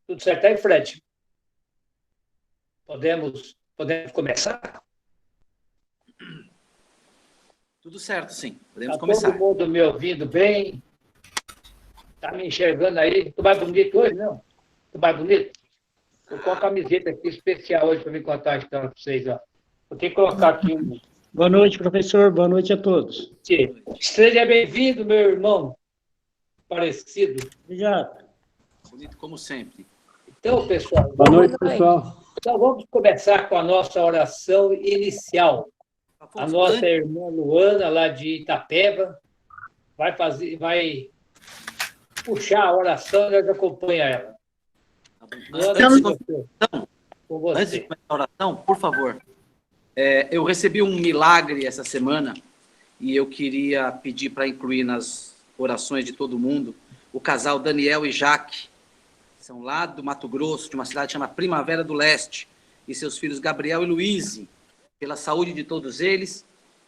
Tudo certo aí, Fred? Podemos começar? Tudo certo, sim. Podemos Está todo começar. mundo me ouvindo bem? Está me enxergando aí? Estou mais bonito hoje, não? Estou mais bonito? Estou com uma camiseta aqui especial hoje para me contar a história para vocês. Ó. Vou ter que colocar aqui um... Boa noite, professor. Boa noite a todos. Seja bem-vindo, meu irmão parecido. Obrigado. Bonito como sempre. Então, pessoal, Boa noite, pessoal. Então, vamos começar com a nossa oração inicial. A nossa irmã Luana, lá de Itapeva, vai puxar a oração e nós acompanhamos ela. Antes de começar a oração, por favor, eu recebi um milagre essa semana e eu queria pedir para incluir nas orações de todo mundo o casal Daniel e Jaque, são lá do Mato Grosso, de uma cidade chamada Primavera do Leste, e seus filhos Gabriel e Luíse, pela saúde de todos eles,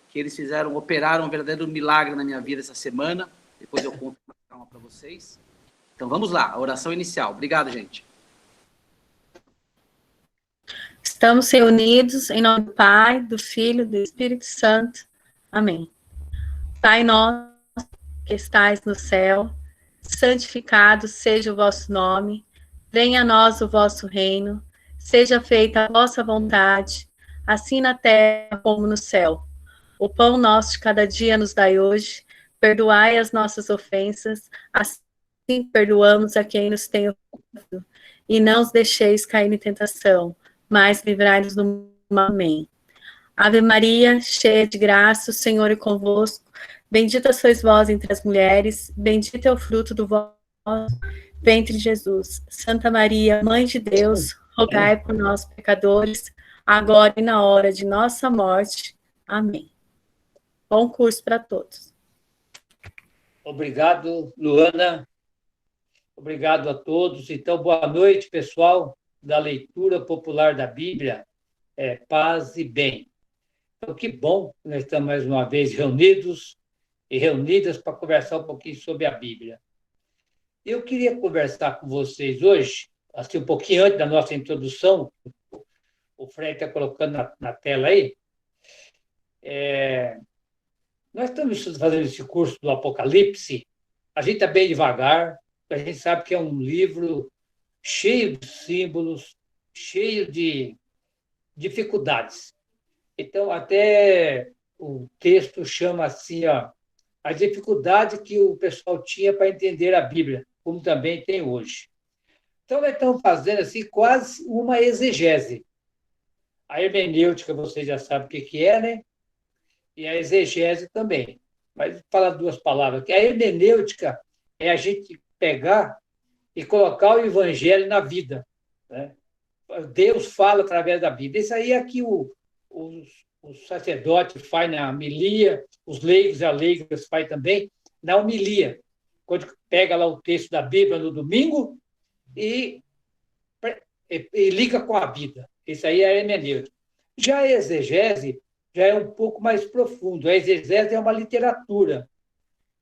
que eles operaram um verdadeiro milagre na minha vida essa semana. Depois eu conto com calma para vocês. Então vamos lá, a oração inicial. Obrigado, gente. Estamos reunidos em nome do Pai, do Filho e do Espírito Santo. Amém. Pai nosso, que estais no céu, santificado seja o vosso nome, venha a nós o vosso reino, seja feita a vossa vontade, assim na terra como no céu. O pão nosso de cada dia nos dai hoje, perdoai as nossas ofensas, assim perdoamos a quem nos tem ofendido, e não os deixeis cair em tentação, mas livrai-nos do mal. Amém. Ave Maria, cheia de graça, o Senhor é convosco, bendita sois vós entre as mulheres, bendito é o fruto do vosso ventre, Jesus. Santa Maria, Mãe de Deus, rogai por nós, pecadores, agora e na hora de nossa morte. Amém. Bom curso para todos. Obrigado, Luana. Obrigado a todos. Então, boa noite, pessoal da leitura popular da Bíblia. Paz e bem. Então, que bom que nós estamos mais uma vez reunidos e reunidas para conversar um pouquinho sobre a Bíblia. Eu queria conversar com vocês hoje, assim, um pouquinho antes da nossa introdução, o Fred está colocando na tela aí. Nós estamos fazendo esse curso do Apocalipse, a gente está bem devagar, a gente sabe que é um livro cheio de símbolos, cheio de dificuldades. Então, até o texto chama assim, ó, a dificuldade que o pessoal tinha para entender a Bíblia, como também tem hoje. Então, nós estamos fazendo assim, quase uma exegese. A hermenêutica, vocês já sabem o que é, né? E a exegese também. Mas vou falar duas palavras. A hermenêutica é a gente pegar e colocar o evangelho na vida, né? Deus fala através da Bíblia. Isso aí é que o sacerdote faz na homilia, os leigos e as leigas faz também na homilia, quando pega lá o texto da Bíblia no domingo e liga com a vida. Isso aí é a hermenêutica. Já a exegese já é um pouco mais profundo. A exegese é uma literatura.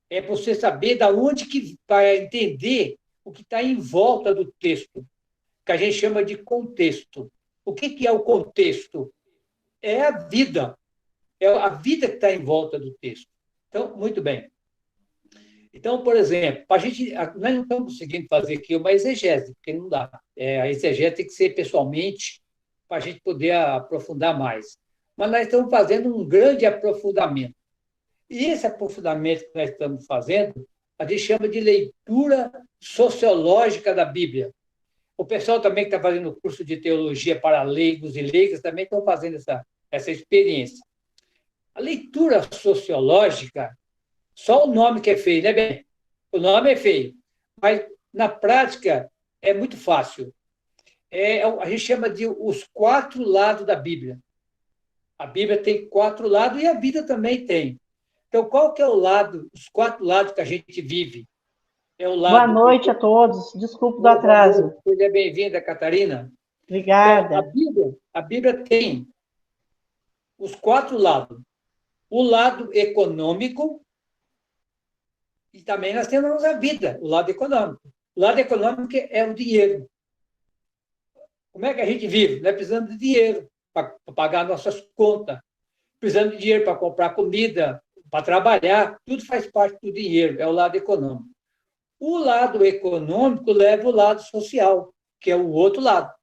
É para você saber de onde que vai entender o que está em volta do texto, que a gente chama de contexto. O que é o contexto? É a vida. É a vida que está em volta do texto. Então, muito bem. Então, por exemplo, nós não estamos conseguindo fazer aqui uma exegese, porque não dá. A exegese tem que ser pessoalmente, para a gente poder aprofundar mais. Mas nós estamos fazendo um grande aprofundamento. E esse aprofundamento que nós estamos fazendo, a gente chama de leitura sociológica da Bíblia. O pessoal também que está fazendo o curso de teologia para leigos e leigas também estão fazendo essa experiência. A leitura sociológica, só o nome que é feio, né, bem? O nome é feio, mas na prática é muito fácil. A gente chama de os 4 lados da Bíblia. A Bíblia tem 4 lados e a vida também tem. Então, qual que é o lado, os 4 lados que a gente vive? Boa noite a todos. Desculpe do atraso. Seja bem-vinda, Catarina. Obrigada. Então, a Bíblia tem os 4 lados. O lado econômico, e também nós temos a vida, o lado econômico. O lado econômico é o dinheiro. Como é que a gente vive? Nós precisamos de dinheiro para pagar nossas contas, precisamos de dinheiro para comprar comida, para trabalhar, tudo faz parte do dinheiro, é o lado econômico. O lado econômico leva o lado social, que é o outro lado.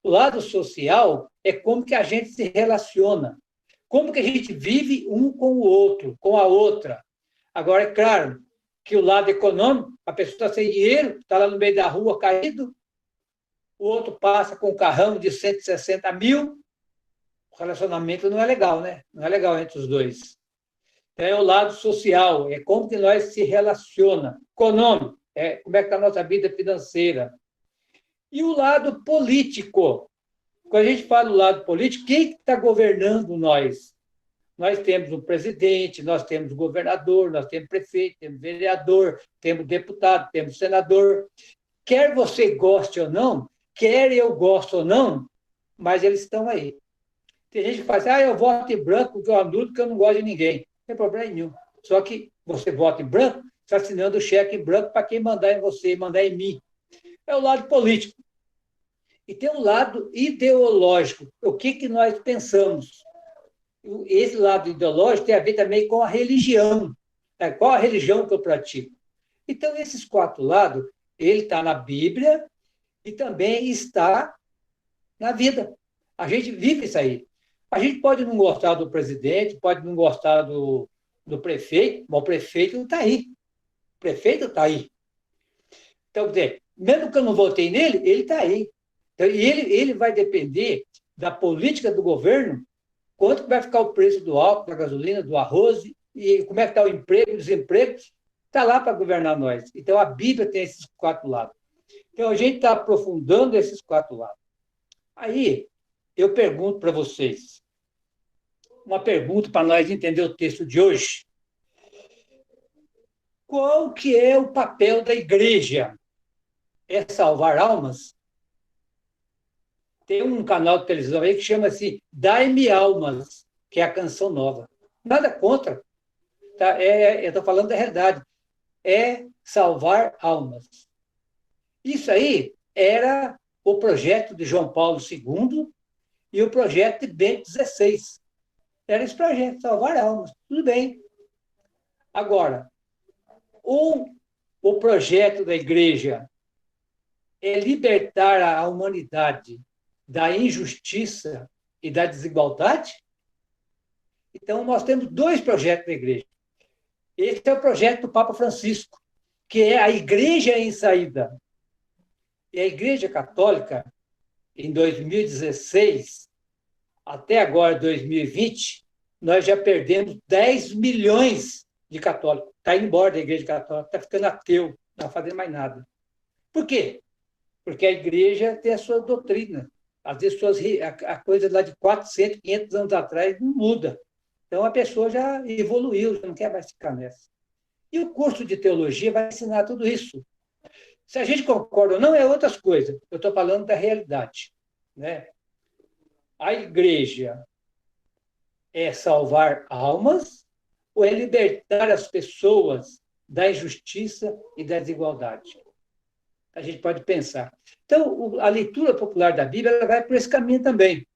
O lado social é como que a gente se relaciona, como que a gente vive um com o outro, com a outra. Agora, é claro que o lado econômico, a pessoa está sem dinheiro, está lá no meio da rua caído, o outro passa com um carrão de 160 mil, o relacionamento não é legal, né? Não é legal entre os dois. Então, é o lado social, é como que nós se relaciona. Econômico, é como é que está a nossa vida financeira. E o lado político. Quando a gente fala do lado político, quem está governando nós? Nós temos um presidente, nós temos governador, nós temos prefeito, temos vereador, temos deputado, temos senador. Quer você goste ou não, quer eu goste ou não, mas eles estão aí. Tem gente que fala assim, eu voto em branco porque eu anulo, porque eu não gosto de ninguém. Não tem problema nenhum. Só que você vota em branco, está assinando o cheque em branco para quem mandar em você, mandar em mim. É o lado político. E tem um lado ideológico. O que nós pensamos? Esse lado ideológico tem a ver também com a religião. Qual a religião que eu pratico? Então, esses 4 lados, ele está na Bíblia e também está na vida. A gente vive isso aí. A gente pode não gostar do presidente, pode não gostar do prefeito, mas o prefeito está aí. O prefeito está aí. Então, quer dizer, mesmo que eu não votei nele, ele está aí. Então, e ele vai depender da política do governo, quanto que vai ficar o preço do álcool, da gasolina, do arroz, e como é que está o emprego, o desemprego, está lá para governar nós. Então, a Bíblia tem esses 4 lados. Então, a gente está aprofundando esses 4 lados. Aí, eu pergunto para vocês, uma pergunta para nós entender o texto de hoje. Qual que é o papel da igreja? É salvar almas? Tem um canal de televisão aí que chama assim Dai-me Almas, que é a canção nova. Nada contra. Tá? Eu estou falando da realidade. É salvar almas. Isso aí era o projeto de João Paulo II e o projeto de Bento XVI. Era esse projeto, salvar almas. Tudo bem. Agora, o projeto da igreja é libertar a humanidade da injustiça e da desigualdade? Então, nós temos 2 projetos da igreja. Esse é o projeto do Papa Francisco, que é a igreja em saída. E a Igreja Católica, em 2016, até agora, 2020, nós já perdemos 10 milhões de católicos. Está indo embora da Igreja Católica, está ficando ateu, não está fazendo mais nada. Por quê? Porque a igreja tem a sua doutrina. Às vezes, a coisa lá de 400, 500 anos atrás não muda. Então, a pessoa já evoluiu, já não quer mais ficar nessa. E o curso de teologia vai ensinar tudo isso. Se a gente concorda ou não, é outras coisas. Eu estou falando da realidade. Né? A igreja é salvar almas ou é libertar as pessoas da injustiça e da desigualdade? A gente pode pensar. Então, a leitura popular da Bíblia ela vai por esse caminho também.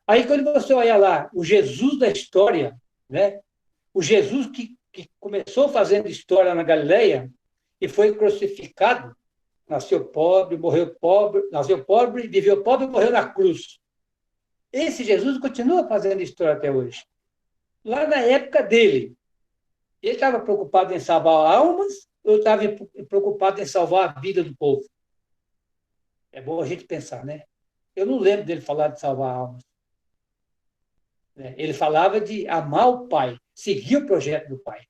Aí, quando você olha lá, o Jesus da história, né? O Jesus que começou fazendo história na Galileia e foi crucificado, nasceu pobre, morreu pobre, nasceu pobre, viveu pobre e morreu na cruz. Esse Jesus continua fazendo história até hoje. Lá na época dele, ele estava preocupado em salvar almas ou estava preocupado em salvar a vida do povo? É bom a gente pensar, né? Eu não lembro dele falar de salvar almas. Ele falava de amar o Pai, seguir o projeto do Pai.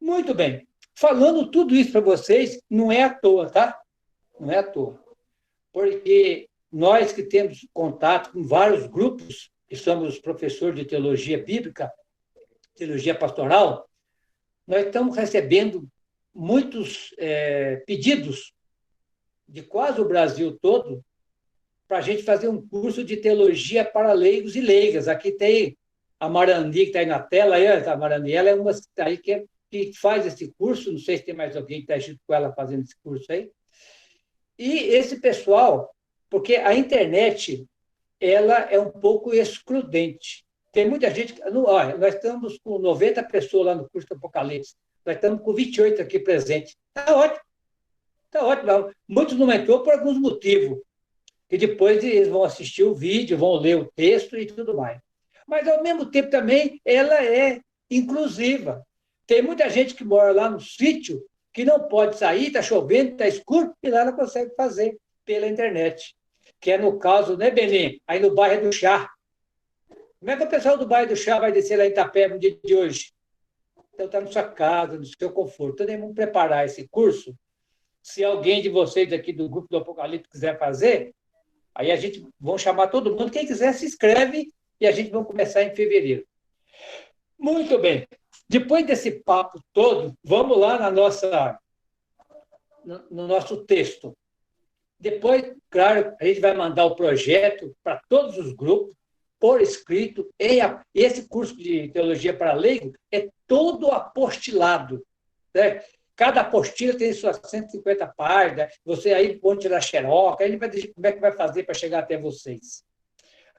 Muito bem. Falando tudo isso para vocês, não é à toa, tá? Não é à toa. Porque nós que temos contato com vários grupos, que somos professores de teologia bíblica, teologia pastoral, nós estamos recebendo muitos pedidos de quase o Brasil todo para a gente fazer um curso de teologia para leigos e leigas. Aqui tem a Marandi, que está aí na tela, a Marandi, ela é uma aí que faz esse curso, não sei se tem mais alguém que está junto com ela fazendo esse curso aí. E esse pessoal porque a internet ela é um pouco excludente. Tem muita gente... Olha, nós estamos com 90 pessoas lá no curso do Apocalipse. Nós estamos com 28 aqui presentes. Está ótimo. Está ótimo. Muitos não entrou por alguns motivos. E depois eles vão assistir o vídeo, vão ler o texto e tudo mais. Mas, ao mesmo tempo, também, ela é inclusiva. Tem muita gente que mora lá no sítio que não pode sair, está chovendo, está escuro, e lá ela consegue fazer pela internet. Que é no caso, né, Benim? Aí no bairro do Chá. Como é que o pessoal do bairro do Chá vai descer lá em Itapeva no dia de hoje? Então, está na sua casa, no seu conforto. Então, vamos preparar esse curso. Se alguém de vocês aqui do grupo do Apocalipse quiser fazer, aí a gente vai chamar todo mundo. Quem quiser, se inscreve e a gente vai começar em fevereiro. Muito bem. Depois desse papo todo, vamos lá no nosso texto. Depois, claro, a gente vai mandar o projeto para todos os grupos, por escrito. Esse curso de Teologia para Leigo é todo apostilado. Né? Cada apostila tem suas 150 páginas. Você aí pode tirar xeroca, a gente vai dizer como é que vai fazer para chegar até vocês.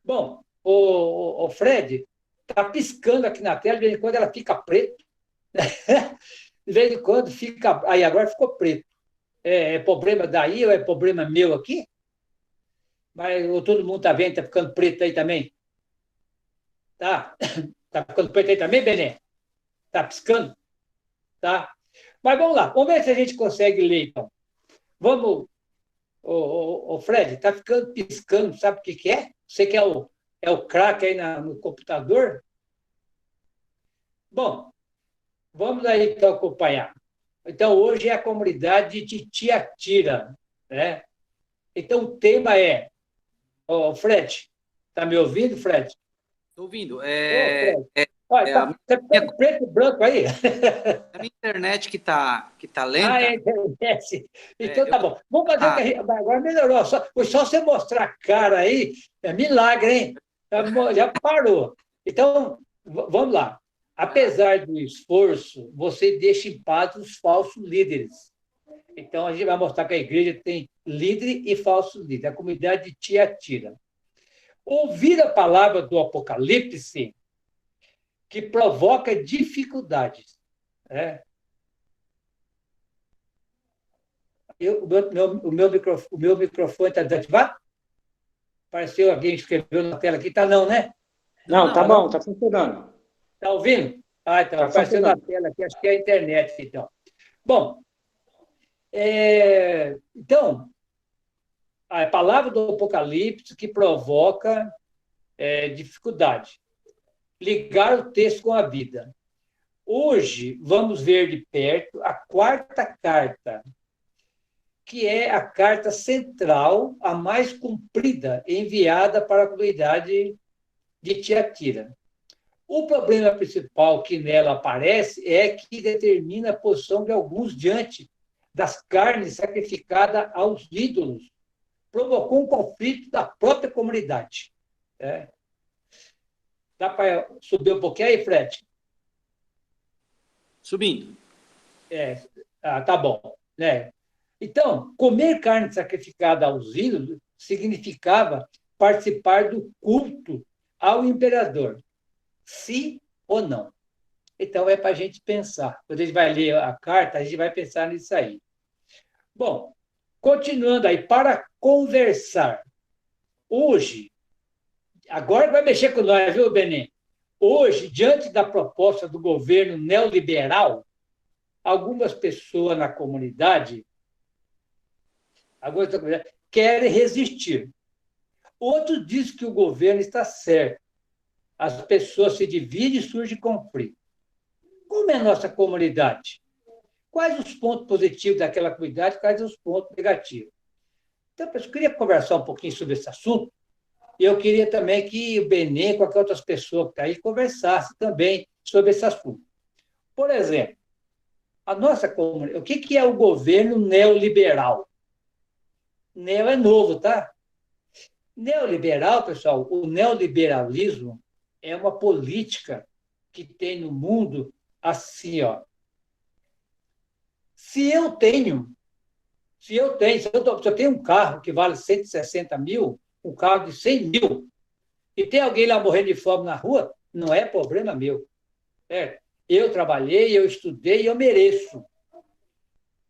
Bom, o Fred está piscando aqui na tela, de vez em quando ela fica preta. De vez em quando fica... Aí agora ficou preto. É problema daí ou é problema meu aqui? Mas todo mundo está vendo, está ficando preto aí também? Tá? Está ficando preto aí também, Bené? Está piscando? Tá? Mas vamos lá, vamos ver se a gente consegue ler, então. Vamos... O Fred, está ficando piscando, sabe o que é? Você que é o craque aí no computador? Bom, vamos aí então acompanhar. Então, hoje é a comunidade de Tiatira, né? Então, o tema é... Fred, está me ouvindo, Fred? Estou ouvindo. Olha, tá preto e branco aí? É a minha internet que tá lenta. É a internet. Então, tá bom. Vamos fazer o que a gente... Agora melhorou. Foi só você mostrar a cara aí, é milagre, hein? Já parou. Então, vamos lá. Apesar do esforço, você deixa em paz os falsos líderes. Então, a gente vai mostrar que a igreja tem líder e falso líder, a comunidade de Tiatira. Ouvir a palavra do Apocalipse que provoca dificuldades. Né? O meu microfone está desativado? Apareceu alguém escreveu na tela aqui. Tá não, né? Não, tá bom, está funcionando. Está ouvindo? Então, tá apareceu na tela aqui, acho que é a internet, então. Bom, então, a palavra do Apocalipse que provoca dificuldade. Ligar o texto com a vida. Hoje, vamos ver de perto a quarta carta, que é a carta central, a mais comprida, enviada para a comunidade de Tiatira. O problema principal que nela aparece é que determina a posição de alguns diante das carnes sacrificadas aos ídolos. Provocou um conflito da própria comunidade. Dá para subir um pouquinho aí, Fred? Subindo. Tá bom. Então, comer carne sacrificada aos ídolos significava participar do culto ao imperador. Sim ou não? Então, é para a gente pensar. Quando a gente vai ler a carta, a gente vai pensar nisso aí. Bom, continuando aí, para conversar. Hoje, agora vai mexer com nós, viu, Benem? Hoje, diante da proposta do governo neoliberal, algumas pessoas na comunidade querem resistir. Outros dizem que o governo está certo. As pessoas se dividem e surge conflito. Como é a nossa comunidade? Quais os pontos positivos daquela comunidade, quais os pontos negativos? Então, eu queria conversar um pouquinho sobre esse assunto. E eu queria também que o Benem, qualquer outras pessoas que estão aí, conversasse também sobre esse assunto. Por exemplo, a nossa comunidade, o que é o governo neoliberal? Neo é novo, tá? Neoliberal, pessoal, o neoliberalismo é uma política que tem no mundo assim, ó. Se Se eu tenho um carro que vale 160 mil, um carro de 100 mil, e tem alguém lá morrendo de fome na rua, não é problema meu. Eu trabalhei, eu estudei, eu mereço.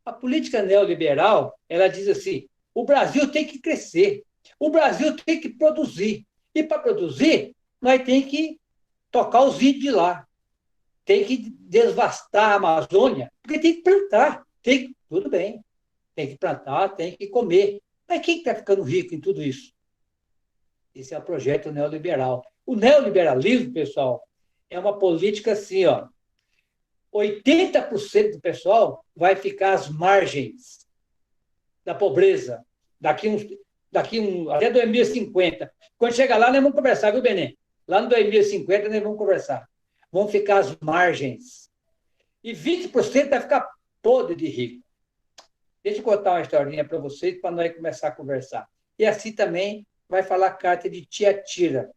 A política neoliberal, ela diz assim, o Brasil tem que crescer, o Brasil tem que produzir. E para produzir, nós temos que tocar os índios de lá. Tem que devastar a Amazônia, porque tem que plantar. Tudo bem, tem que plantar, tem que comer. Mas quem está ficando rico em tudo isso? Esse é o projeto neoliberal. O neoliberalismo, pessoal, é uma política assim, ó. 80% do pessoal vai ficar às margens da pobreza até 2050. Quando chegar lá, nós vamos conversar, viu, Benê? Lá no 2050, nós vamos conversar. Vão ficar às margens. E 20% vai ficar podre de rico. Deixa eu contar uma historinha para vocês, para nós começar a conversar. E assim também vai falar a carta de Tiatira.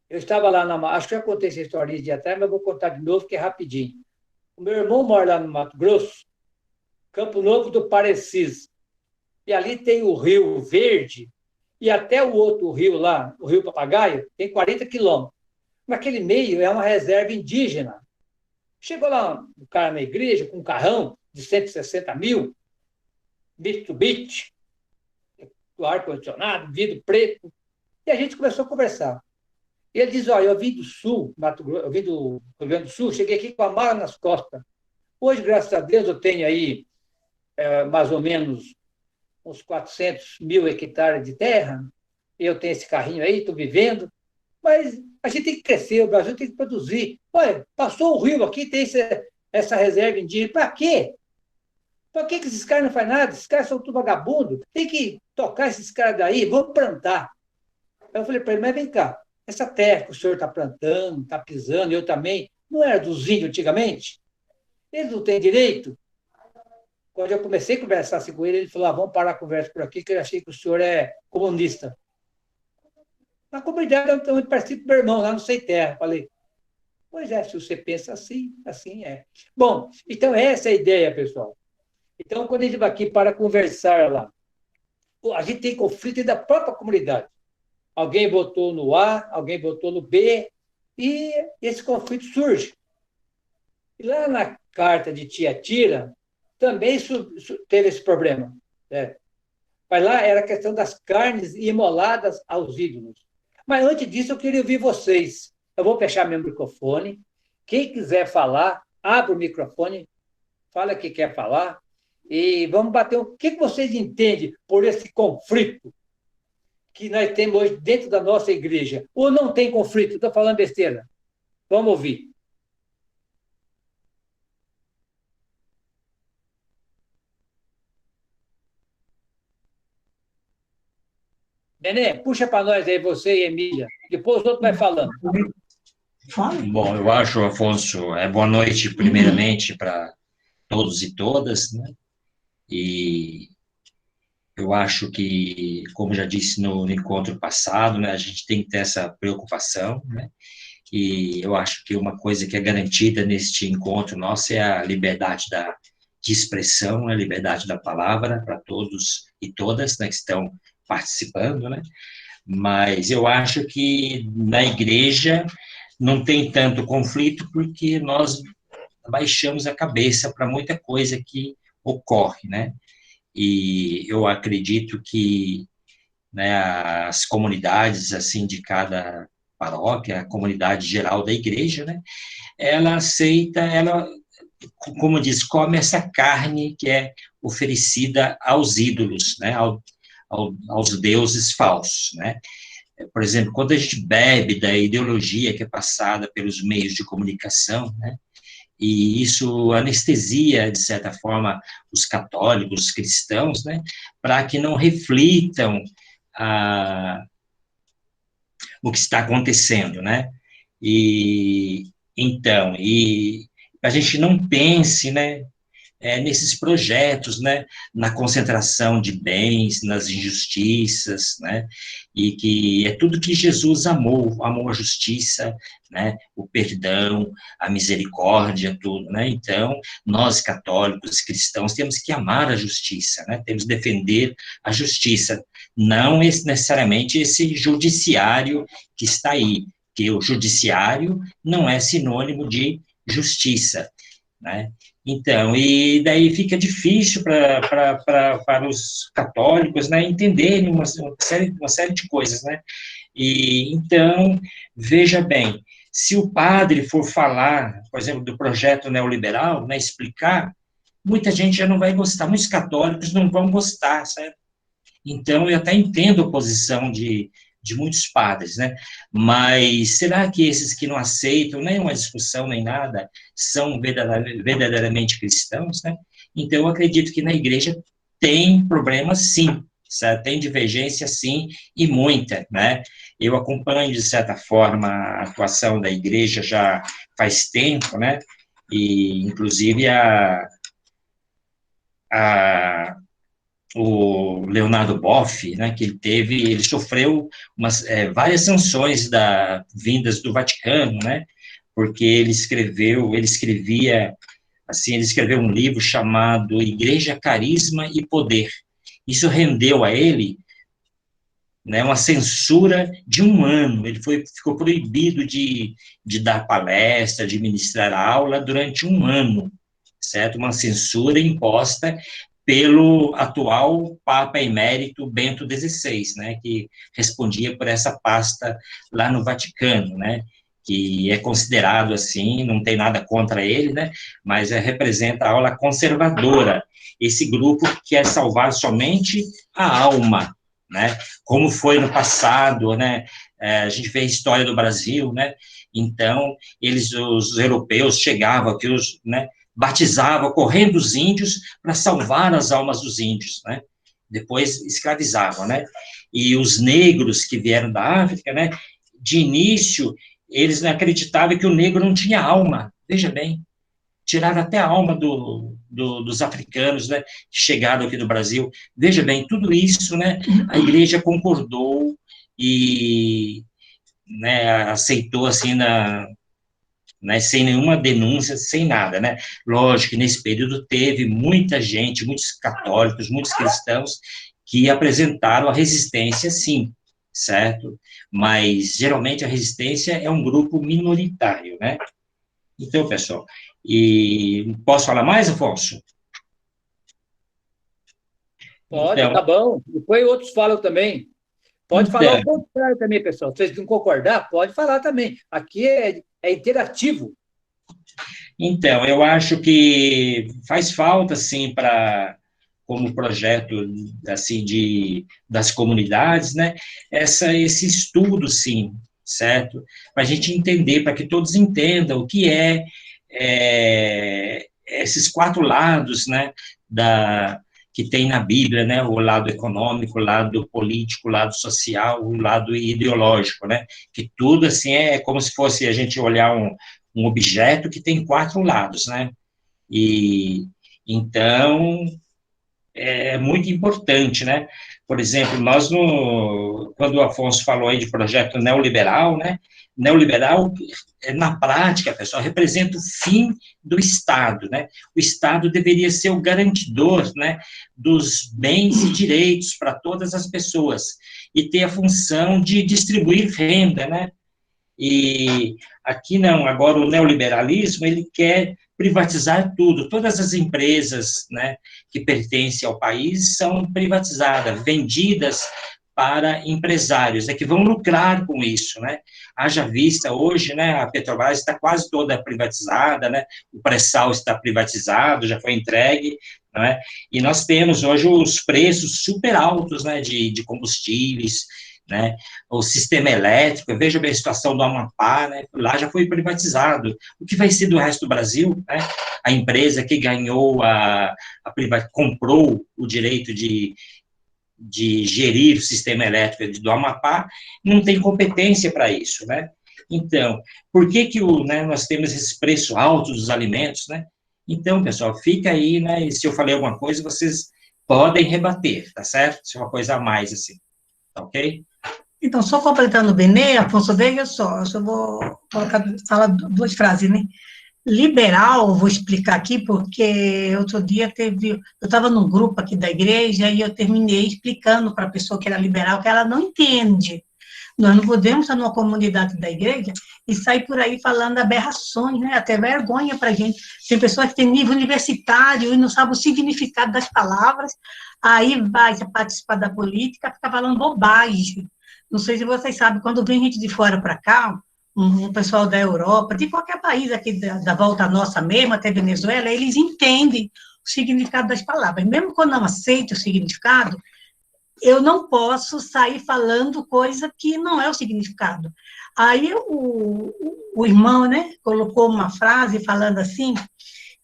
Eu estava lá acho que já contei essa historinha de atrás, mas vou contar de novo, que é rapidinho. O meu irmão mora lá no Mato Grosso, Campo Novo do Parecis. E ali tem o Rio Verde, e até o outro rio lá, o Rio Papagaio, tem 40 quilômetros. Naquele meio é uma reserva indígena. Chegou lá um cara na igreja com um carrão de 160 mil, Mitsubishi, ar-condicionado, vidro preto, e a gente começou a conversar. E ele diz, olha, eu vim do Sul, eu vim do Rio Grande do Sul, cheguei aqui com a mala nas costas. Hoje, graças a Deus, eu tenho aí mais ou menos uns 400 mil hectares de terra, eu tenho esse carrinho aí, estou vivendo, mas a gente tem que crescer, o Brasil tem que produzir. Olha, passou o rio aqui, tem essa reserva indígena, para quê? Para que esses caras não fazem nada? Esses caras são tudo vagabundo, tem que tocar esses caras daí, vamos plantar. Aí eu falei para ele, mas vem cá, essa terra que o senhor está plantando, está pisando, eu também, não era dos índios antigamente? Eles não têm direito? Quando eu comecei a conversar assim com ele, ele falou, vamos parar a conversa por aqui, que eu achei que o senhor é comunista. Na comunidade eu estou parecido com meu irmão, lá no Sem Terra. Falei, pois é, se você pensa assim, assim é. Bom, então essa é a ideia, pessoal. Então, quando a gente vai aqui para conversar lá, a gente tem conflito da própria comunidade. Alguém votou no A, alguém votou no B, e esse conflito surge. E lá na carta de Tiatira, também teve esse problema. Mas lá era a questão das carnes imoladas aos ídolos. Mas antes disso, eu queria ouvir vocês. Eu vou fechar meu microfone. Quem quiser falar, abre o microfone, fala o que quer falar, e vamos bater. O que vocês entendem por esse conflito que nós temos hoje dentro da nossa igreja? Ou não tem conflito? Estou falando besteira. Vamos ouvir. Nenê, puxa para nós aí, você e Emília. Depois o outro vai falando. Bom, eu acho, Afonso, boa noite, primeiramente, para todos e todas, né? E eu acho que, como já disse no encontro passado, né, a gente tem que ter essa preocupação, né? E eu acho que uma coisa que é garantida neste encontro nosso é a liberdade de expressão, a liberdade da palavra para todos e todas, né, que estão participando, né? Mas eu acho que na igreja não tem tanto conflito porque nós baixamos a cabeça para muita coisa que ocorre, né? E eu acredito que, né, as comunidades, assim, de cada paróquia, a comunidade geral da igreja, né, ela aceita, como diz, come essa carne que é oferecida aos ídolos, né, aos deuses falsos, né. Por exemplo, quando a gente bebe da ideologia que é passada pelos meios de comunicação, né, e isso anestesia, de certa forma, os católicos, os cristãos, né, para que não reflitam o que está acontecendo, né, e a gente não pense, né, nesses projetos, né, na concentração de bens, nas injustiças, né, e que é tudo que Jesus amou a justiça, né, o perdão, a misericórdia, tudo, né, então, nós católicos, cristãos, temos que amar a justiça, né, temos que defender a justiça, não necessariamente esse judiciário que está aí, que o judiciário não é sinônimo de justiça, né? Então, e daí fica difícil para os católicos, né, entenderem uma série de coisas, né? E, então, veja bem, se o padre for falar, por exemplo, do projeto neoliberal, né, explicar, muita gente já não vai gostar, muitos católicos não vão gostar, certo? Então, eu até entendo a posição de muitos padres, né? Mas será que esses que não aceitam nem uma discussão nem nada são verdadeiramente cristãos, né? Então, eu acredito que na igreja tem problemas, sim, certo? Tem divergência, sim, e muita, né? Eu acompanho, de certa forma, a atuação da igreja já faz tempo, né? E, inclusive, o Leonardo Boff, né, que ele sofreu várias sanções vindas do Vaticano, né, porque ele escreveu um livro chamado Igreja, Carisma e Poder. Isso rendeu a ele, né, uma censura de 1 ano. Ele ficou proibido de dar palestra, de ministrar aula durante 1 ano, certo? Uma censura imposta pelo atual Papa Emérito Bento XVI, né, que respondia por essa pasta lá no Vaticano, né, que é considerado assim, não tem nada contra ele, né, mas representa a ala conservadora, esse grupo que quer salvar somente a alma, né, como foi no passado, né, a gente vê a história do Brasil, né, então, os europeus chegavam aqui, né, batizava, correndo os índios para salvar as almas dos índios, né? Depois escravizavam, né? E os negros que vieram da África, né? De início, eles não acreditavam que o negro não tinha alma. Veja bem, tiraram até a alma dos africanos, né? Que chegaram aqui no Brasil. Veja bem, tudo isso, né? A igreja concordou e, né, aceitou, assim, né, sem nenhuma denúncia, sem nada, né? Lógico que nesse período teve muita gente, muitos católicos, muitos cristãos que apresentaram a resistência, sim, certo? Mas, geralmente, a resistência é um grupo minoritário, né? Então, pessoal, posso falar mais, Afonso? Pode, então, tá bom. Depois outros falam também. Pode falar o contrário também, pessoal. Se vocês não concordar, pode falar também. Aqui é interativo. Então, eu acho que faz falta, sim, como projeto, assim, das comunidades, né, esse estudo, sim, certo? Para a gente entender, para que todos entendam o que esses 4 lados, né, que tem na Bíblia, né, o lado econômico, o lado político, o lado social, o lado ideológico, né, que tudo, assim, é como se fosse a gente olhar um objeto que tem 4 lados, né, e, então, é muito importante, né, por exemplo, quando o Afonso falou aí de projeto neoliberal, né, neoliberal, na prática, pessoal, representa o fim do Estado, né? O Estado deveria ser o garantidor, né, dos bens e direitos para todas as pessoas e ter a função de distribuir renda, né? E aqui não, agora o neoliberalismo, ele quer privatizar tudo, todas as empresas, né, que pertencem ao país são privatizadas, vendidas para empresários, que vão lucrar com isso, né, haja vista hoje, né, a Petrobras está quase toda privatizada, né, o pré-sal está privatizado, já foi entregue, né, e nós temos hoje os preços super altos, né, de combustíveis, né, o sistema elétrico, veja bem a situação do Amapá, né, lá já foi privatizado, o que vai ser do resto do Brasil, né, a empresa que ganhou, comprou o direito de gerir o sistema elétrico do Amapá, não tem competência para isso, né, então, por que nós temos esse preço alto dos alimentos, né, Então, pessoal, fica aí, né? E se eu falei alguma coisa, vocês podem rebater, tá certo? Se é uma coisa a mais, assim, tá ok? Então, só completando o Benê, Afonso, veja só, eu só vou falar duas frases, né? Liberal, vou explicar aqui, porque outro dia eu estava num grupo aqui da igreja e eu terminei explicando para a pessoa que era liberal que ela não entende. Nós não podemos estar numa comunidade da igreja e sair por aí falando aberrações, né? Até vergonha para a gente. Tem pessoas que têm nível universitário e não sabem o significado das palavras, aí vai participar da política, fica falando bobagem. Não sei se vocês sabem, quando vem gente de fora para cá, um pessoal da Europa, de qualquer país aqui da volta nossa mesmo, até Venezuela, eles entendem o significado das palavras. Mesmo quando não aceito o significado, eu não posso sair falando coisa que não é o significado. Aí o irmão, né, colocou uma frase falando assim,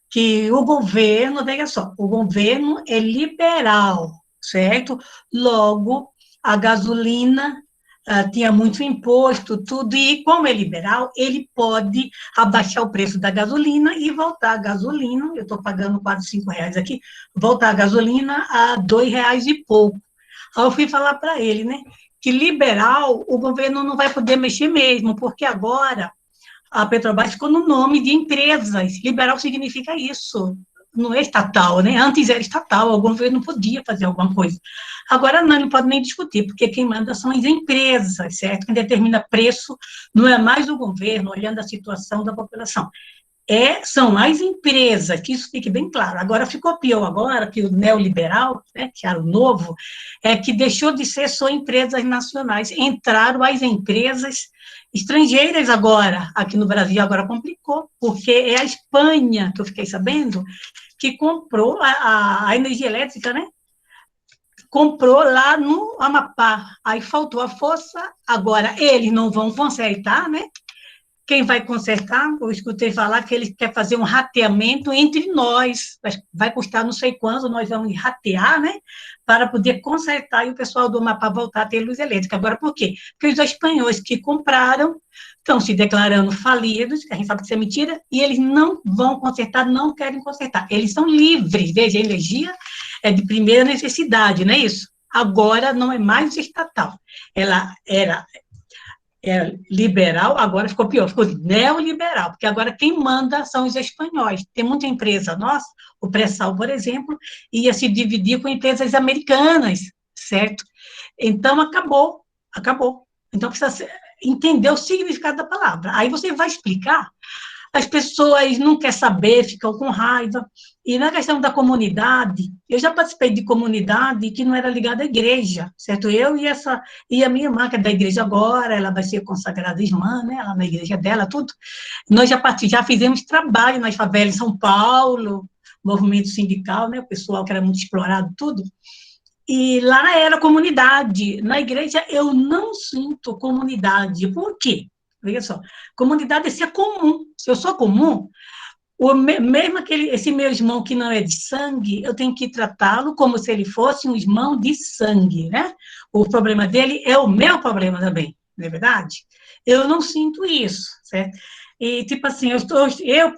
que o governo, veja só, o governo é liberal, certo? Logo, a gasolina tinha muito imposto, tudo, e como é liberal, ele pode abaixar o preço da gasolina e voltar a gasolina, eu estou pagando quase R$ 5 aqui, voltar a gasolina a R$ 2 e pouco. Aí eu fui falar para ele, né, que liberal, o governo não vai poder mexer mesmo, porque agora a Petrobras ficou no nome de empresas, liberal significa isso, não é estatal, né? Antes era estatal, o governo podia fazer alguma coisa. Agora não pode nem discutir, porque quem manda são as empresas, certo? Quem determina preço não é mais o governo, olhando a situação da população. São as empresas, que isso fique bem claro. Agora, ficou pior agora, que o neoliberal, né, que era o novo, que deixou de ser só empresas nacionais, entraram as empresas estrangeiras agora, aqui no Brasil, agora complicou, porque é a Espanha, que eu fiquei sabendo, que comprou a energia elétrica, né? Comprou lá no Amapá, aí faltou a força, agora eles não vão consertar, né? Quem vai consertar, eu escutei falar que ele quer fazer um rateamento entre nós, vai custar não sei quanto, nós vamos ratear, né, para poder consertar e o pessoal do Amapá voltar a ter luz elétrica. Agora, por quê? Porque os espanhóis que compraram estão se declarando falidos, que a gente sabe que isso é mentira, e eles não vão consertar, não querem consertar. Eles são livres, veja, a energia é de primeira necessidade, não é isso? Agora não é mais estatal. Ela era liberal, agora ficou pior, ficou neoliberal, porque agora quem manda são os espanhóis. Tem muita empresa nossa, o pré-sal, por exemplo, ia se dividir com empresas americanas, certo? Então, acabou. Então, precisa entender o significado da palavra. Aí você vai explicar, as pessoas não querem saber, ficam com raiva. E na questão da comunidade, eu já participei de comunidade que não era ligada à igreja, certo? Eu e a minha irmã, que é da igreja agora, ela vai ser consagrada irmã, né? Ela na igreja dela, tudo. Nós já fizemos trabalho nas favelas em São Paulo, movimento sindical, né? O pessoal que era muito explorado, tudo. E lá era comunidade. Na igreja eu não sinto comunidade. Por quê? Veja só, comunidade é ser comum. Se eu sou comum, mesmo esse meu irmão que não é de sangue, eu tenho que tratá-lo como se ele fosse um irmão de sangue, né? O problema dele é o meu problema também, não é verdade? Eu não sinto isso, certo? E, tipo assim,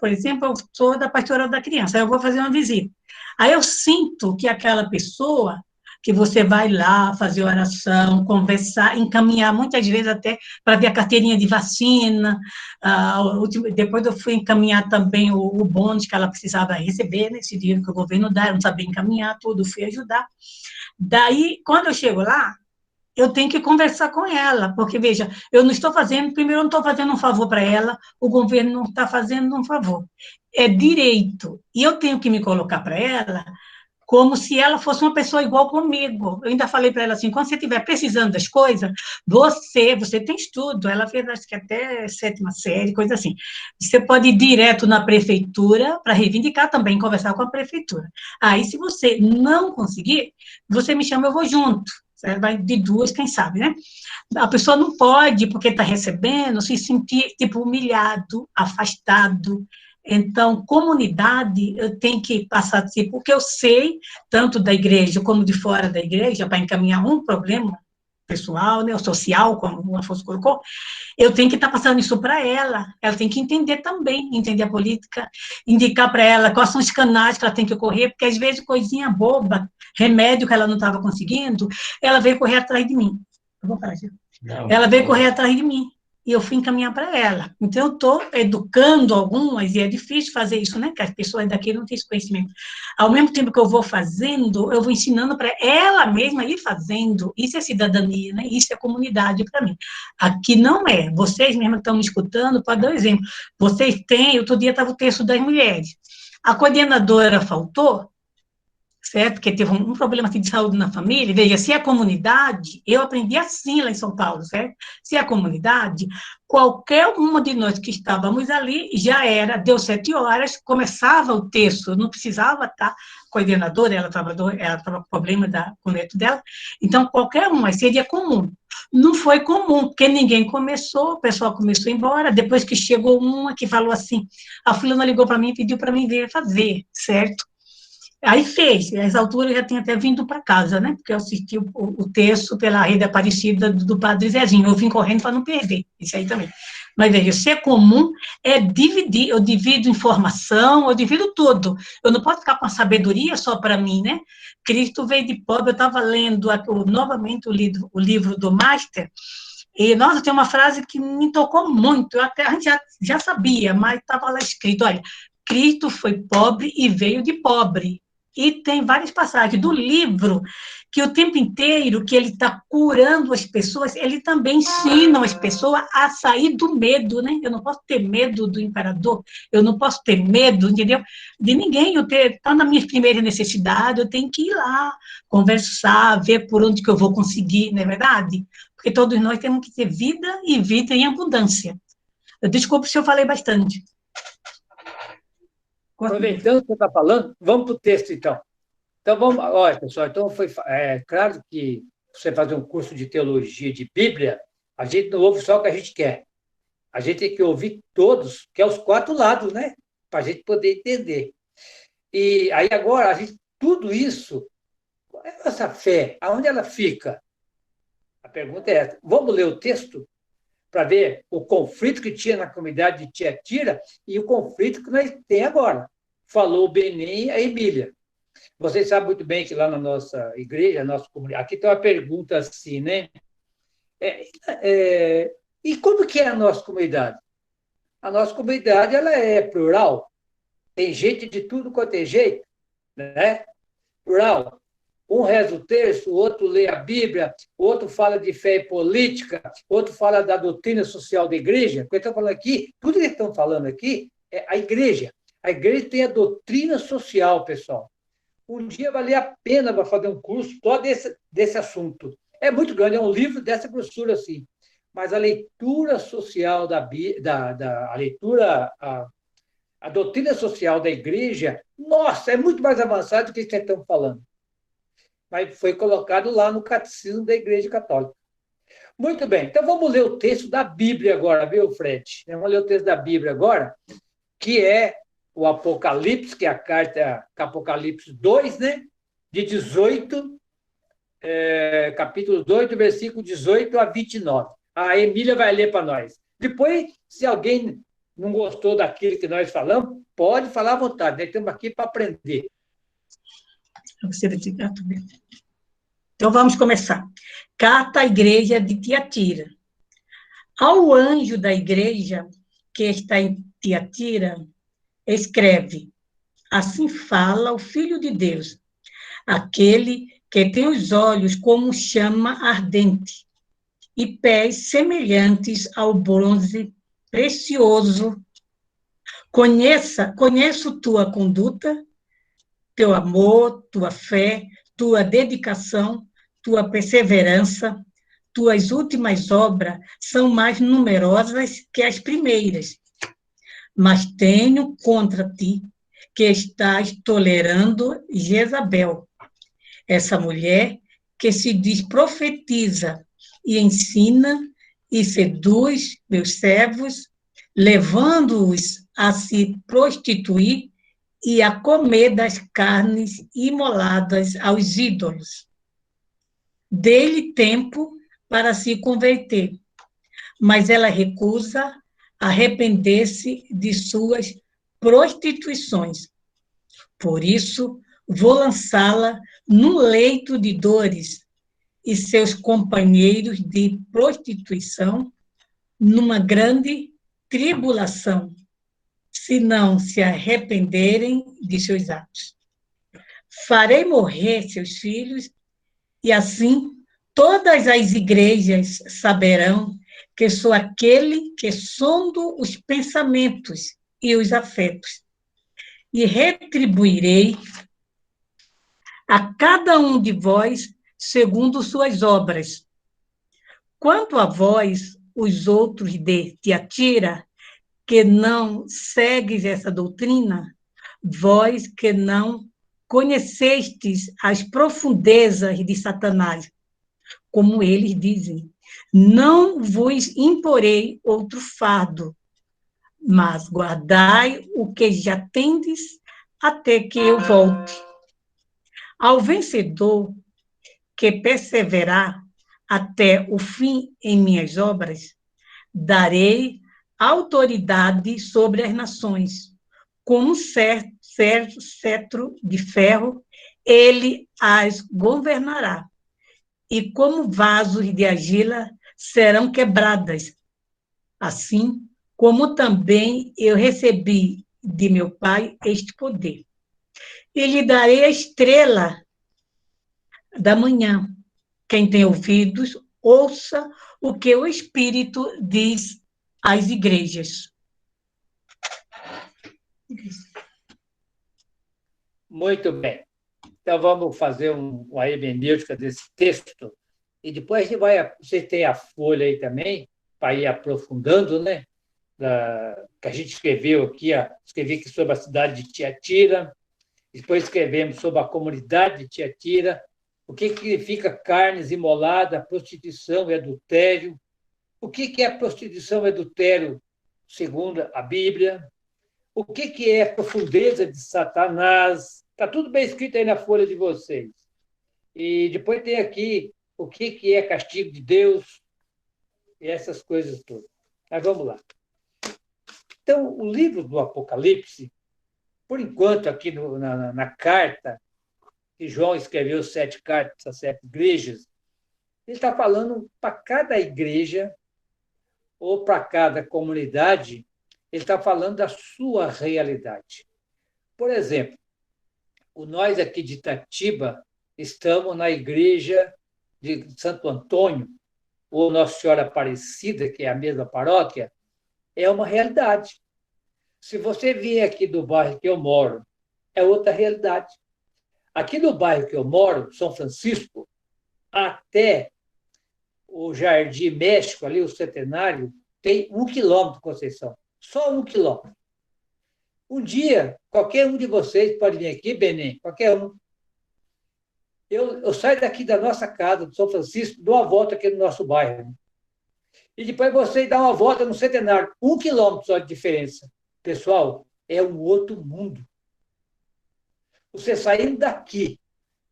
por exemplo, eu sou da pastoral da criança, eu vou fazer uma visita. Aí eu sinto que aquela pessoa que você vai lá fazer oração, conversar, encaminhar, muitas vezes até para ver a carteirinha de vacina. Depois eu fui encaminhar também o bônus que ela precisava receber, né, esse dinheiro que o governo dá, eu não sabia encaminhar tudo, fui ajudar. Daí, quando eu chego lá, eu tenho que conversar com ela, porque, veja, primeiro eu não estou fazendo um favor para ela, o governo não está fazendo um favor. É direito, e eu tenho que me colocar para ela como se ela fosse uma pessoa igual comigo. Eu ainda falei para ela assim, quando você estiver precisando das coisas, você tem estudo, ela fez acho que até 7ª série, coisa assim. Você pode ir direto na prefeitura para reivindicar também, conversar com a prefeitura. Aí, se você não conseguir, você me chama, eu vou junto. Vai de 2, quem sabe, né? A pessoa não pode, porque está recebendo, se sentir, tipo, humilhado, afastado. Então, comunidade, eu tenho que passar, porque eu sei, tanto da igreja como de fora da igreja, para encaminhar um problema, pessoal, né, o social, como o Afonso colocou, eu tenho que estar passando isso para ela. Ela tem que entender também, entender a política, indicar para ela quais são os canais que ela tem que correr, porque às vezes coisinha boba, remédio que ela não estava conseguindo, ela veio correr atrás de mim. Eu vou falar, ela veio correr atrás de mim. E eu fui encaminhar para ela. Então, eu estou educando algumas, e é difícil fazer isso, né? Porque as pessoas daqui não têm esse conhecimento. Ao mesmo tempo que eu vou fazendo, eu vou ensinando para ela mesma ir fazendo. Isso é cidadania, né? Isso é comunidade para mim. Aqui não é. Vocês mesmo que estão me escutando, para dar um exemplo. Vocês têm, outro dia estava o texto das mulheres. A coordenadora faltou, certo? Porque teve um problema assim, de saúde na família. Veja, se a comunidade, eu aprendi assim lá em São Paulo, certo? Se a comunidade, qualquer uma de nós que estávamos ali, já era, deu 7 horas, começava o texto, não precisava estar coordenadora, ela estava com problema com o neto dela, então qualquer uma, seria comum. Não foi comum, porque ninguém começou, o pessoal começou a ir embora, depois que chegou uma que falou assim, a fulana ligou para mim e pediu para mim vir fazer, certo? Aí fez, nessa altura eu já tinha até vindo para casa, né? Porque eu assisti o texto pela Rede Aparecida do Padre Zezinho, eu vim correndo para não perder, isso aí também. Mas veja, ser comum é dividir, eu divido informação, eu divido tudo. Eu não posso ficar com a sabedoria só para mim, né? Cristo veio de pobre, eu estava lendo novamente o livro do Master, e, nossa, tem uma frase que me tocou muito, a gente já sabia, mas estava lá escrito, olha, Cristo foi pobre e veio de pobre. E tem várias passagens do livro que o tempo inteiro que ele está curando as pessoas, ele também ensina as pessoas a sair do medo, né? Eu não posso ter medo do imperador, eu não posso ter medo, entendeu? De ninguém, tá nas minhas primeiras necessidades, eu tenho que ir lá, conversar, ver por onde que eu vou conseguir, não é verdade? Porque todos nós temos que ter vida e vida em abundância. Desculpe se eu falei bastante. Aproveitando que você está falando, vamos para o texto, então. Então, vamos. Olha, pessoal, então foi claro que você fazer um curso de teologia de Bíblia, a gente não ouve só o que a gente quer. A gente tem que ouvir todos, que é os 4 lados, né? Para a gente poder entender. E aí, agora, tudo isso, essa fé, aonde ela fica? A pergunta é essa. Vamos ler o texto para ver o conflito que tinha na comunidade de Tiatira e o conflito que nós temos agora. Falou o Benem e a Emília. Vocês sabem muito bem que lá na nossa igreja, na nossa comunidade, aqui tem uma pergunta assim, né? E como que é a nossa comunidade? A nossa comunidade ela é plural. Tem gente de tudo quanto é jeito, né? Plural. Um reza o terço, o outro lê a Bíblia, o outro fala de fé e política, outro fala da doutrina social da igreja. O que eu estou falando aqui, tudo que eles estão falando aqui é a igreja. A igreja tem a doutrina social, pessoal. Um dia valia a pena para fazer um curso só desse assunto. É muito grande, é um livro dessa grossura, assim. Mas a leitura social a doutrina social da igreja, nossa, é muito mais avançado do que vocês estão falando. Mas foi colocado lá no Catecismo da Igreja Católica. Muito bem, então vamos ler o texto da Bíblia agora, viu, Fred? Vamos ler o texto da Bíblia agora, que é o Apocalipse, que é a carta Apocalipse 2, né? De 18, capítulo 2, do versículo 18 a 29. A Emília vai ler para nós. Depois, se alguém não gostou daquilo que nós falamos, pode falar à vontade, nós estamos aqui para aprender. Então, vamos começar. Carta à igreja de Tiatira. Ao anjo da igreja que está em Tiatira, escreve: assim fala o Filho de Deus, aquele que tem os olhos como chama ardente e pés semelhantes ao bronze precioso. Conheço tua conduta, teu amor, tua fé, tua dedicação, tua perseverança, tuas últimas obras são mais numerosas que as primeiras. Mas tenho contra ti que estás tolerando Jezabel, essa mulher que se diz profetiza e ensina e seduz meus servos, levando-os a se prostituir e a comer das carnes imoladas aos ídolos. Dê-lhe tempo para se converter, mas ela recusa arrepender-se de suas prostituições. Por isso, vou lançá-la num leito de dores e seus companheiros de prostituição numa grande tribulação, se não se arrependerem de seus atos. Farei morrer seus filhos, e assim todas as igrejas saberão que sou aquele que sondo os pensamentos e os afetos, e retribuirei a cada um de vós segundo suas obras. Quanto a vós, os outros de Tiatira, que não segues essa doutrina, vós que não conhecestes as profundezas de Satanás, como eles dizem, não vos imporei outro fardo, mas guardai o que já tendes até que eu volte. Ao vencedor que perseverar até o fim em minhas obras, darei autoridade sobre as nações. Como cetro de ferro, ele as governará. E como vasos de argila serão quebradas. Assim como também eu recebi de meu Pai este poder. E lhe darei a estrela da manhã. Quem tem ouvidos, ouça o que o Espírito diz às igrejas. Muito bem. Então, vamos fazer uma hermenêutica desse texto. E depois você tem a folha aí também, para ir aprofundando, né? Que a gente escreveu aqui, escrevi aqui sobre a cidade de Tiatira, depois escrevemos sobre a comunidade de Tiatira, o que significa carnes imoladas, prostituição e adultério, o que é prostituição e adultério segundo a Bíblia, o que é profundeza de Satanás, está tudo bem escrito aí na folha de vocês. E depois tem aqui o que é castigo de Deus e essas coisas todas. Mas vamos lá. Então, o livro do Apocalipse, por enquanto, aqui na carta que João escreveu 7 cartas a 7 igrejas, ele está falando para cada igreja ou para cada comunidade, ele está falando da sua realidade. Por exemplo, nós aqui de Itatiba estamos na igreja de Santo Antônio, ou Nossa Senhora Aparecida, que é a mesma paróquia, é uma realidade. Se você vier aqui do bairro que eu moro, é outra realidade. Aqui no bairro que eu moro, São Francisco, até o Jardim México, ali, o Centenário, tem 1 quilômetro de Conceição. Só 1 quilômetro. Um dia, qualquer um de vocês pode vir aqui, Benem, qualquer um. Eu saio daqui da nossa casa, de São Francisco, dou uma volta aqui no nosso bairro. E depois você dá uma volta no Centenário. 1 quilômetro só de diferença. Pessoal, é um outro mundo. Você saindo daqui,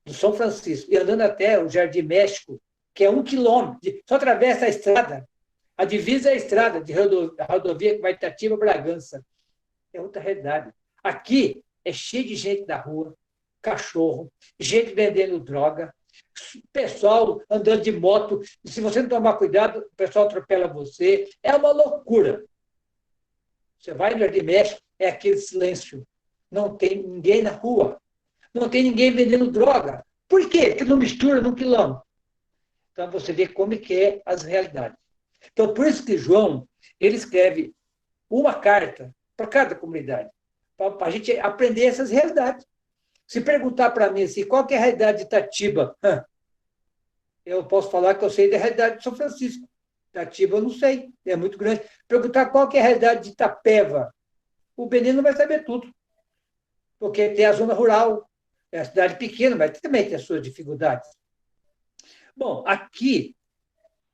do São Francisco, e andando até o Jardim México, que é 1 quilômetro, só atravessa a estrada. A divisa é a estrada de rodovia que vai de Itatiba a Bragança. É outra realidade. Aqui é cheio de gente na rua, cachorro, gente vendendo droga, pessoal andando de moto, e se você não tomar cuidado, o pessoal atropela você. É uma loucura. Você vai no Jardim México, é aquele silêncio. Não tem ninguém na rua. Não tem ninguém vendendo droga. Por quê? Porque não mistura num quilômetro. Então, você vê como que é as realidades. Então, por isso que João, ele escreve uma carta para cada comunidade, para a gente aprender essas realidades. Se perguntar para mim assim, qual que é a realidade de Itatiba, eu posso falar que eu sei da realidade de São Francisco. Itatiba eu não sei, é muito grande. Perguntar qual que é a realidade de Itapeva, o Benem não vai saber tudo, porque tem a zona rural, é a cidade pequena, mas também tem as suas dificuldades. Bom, aqui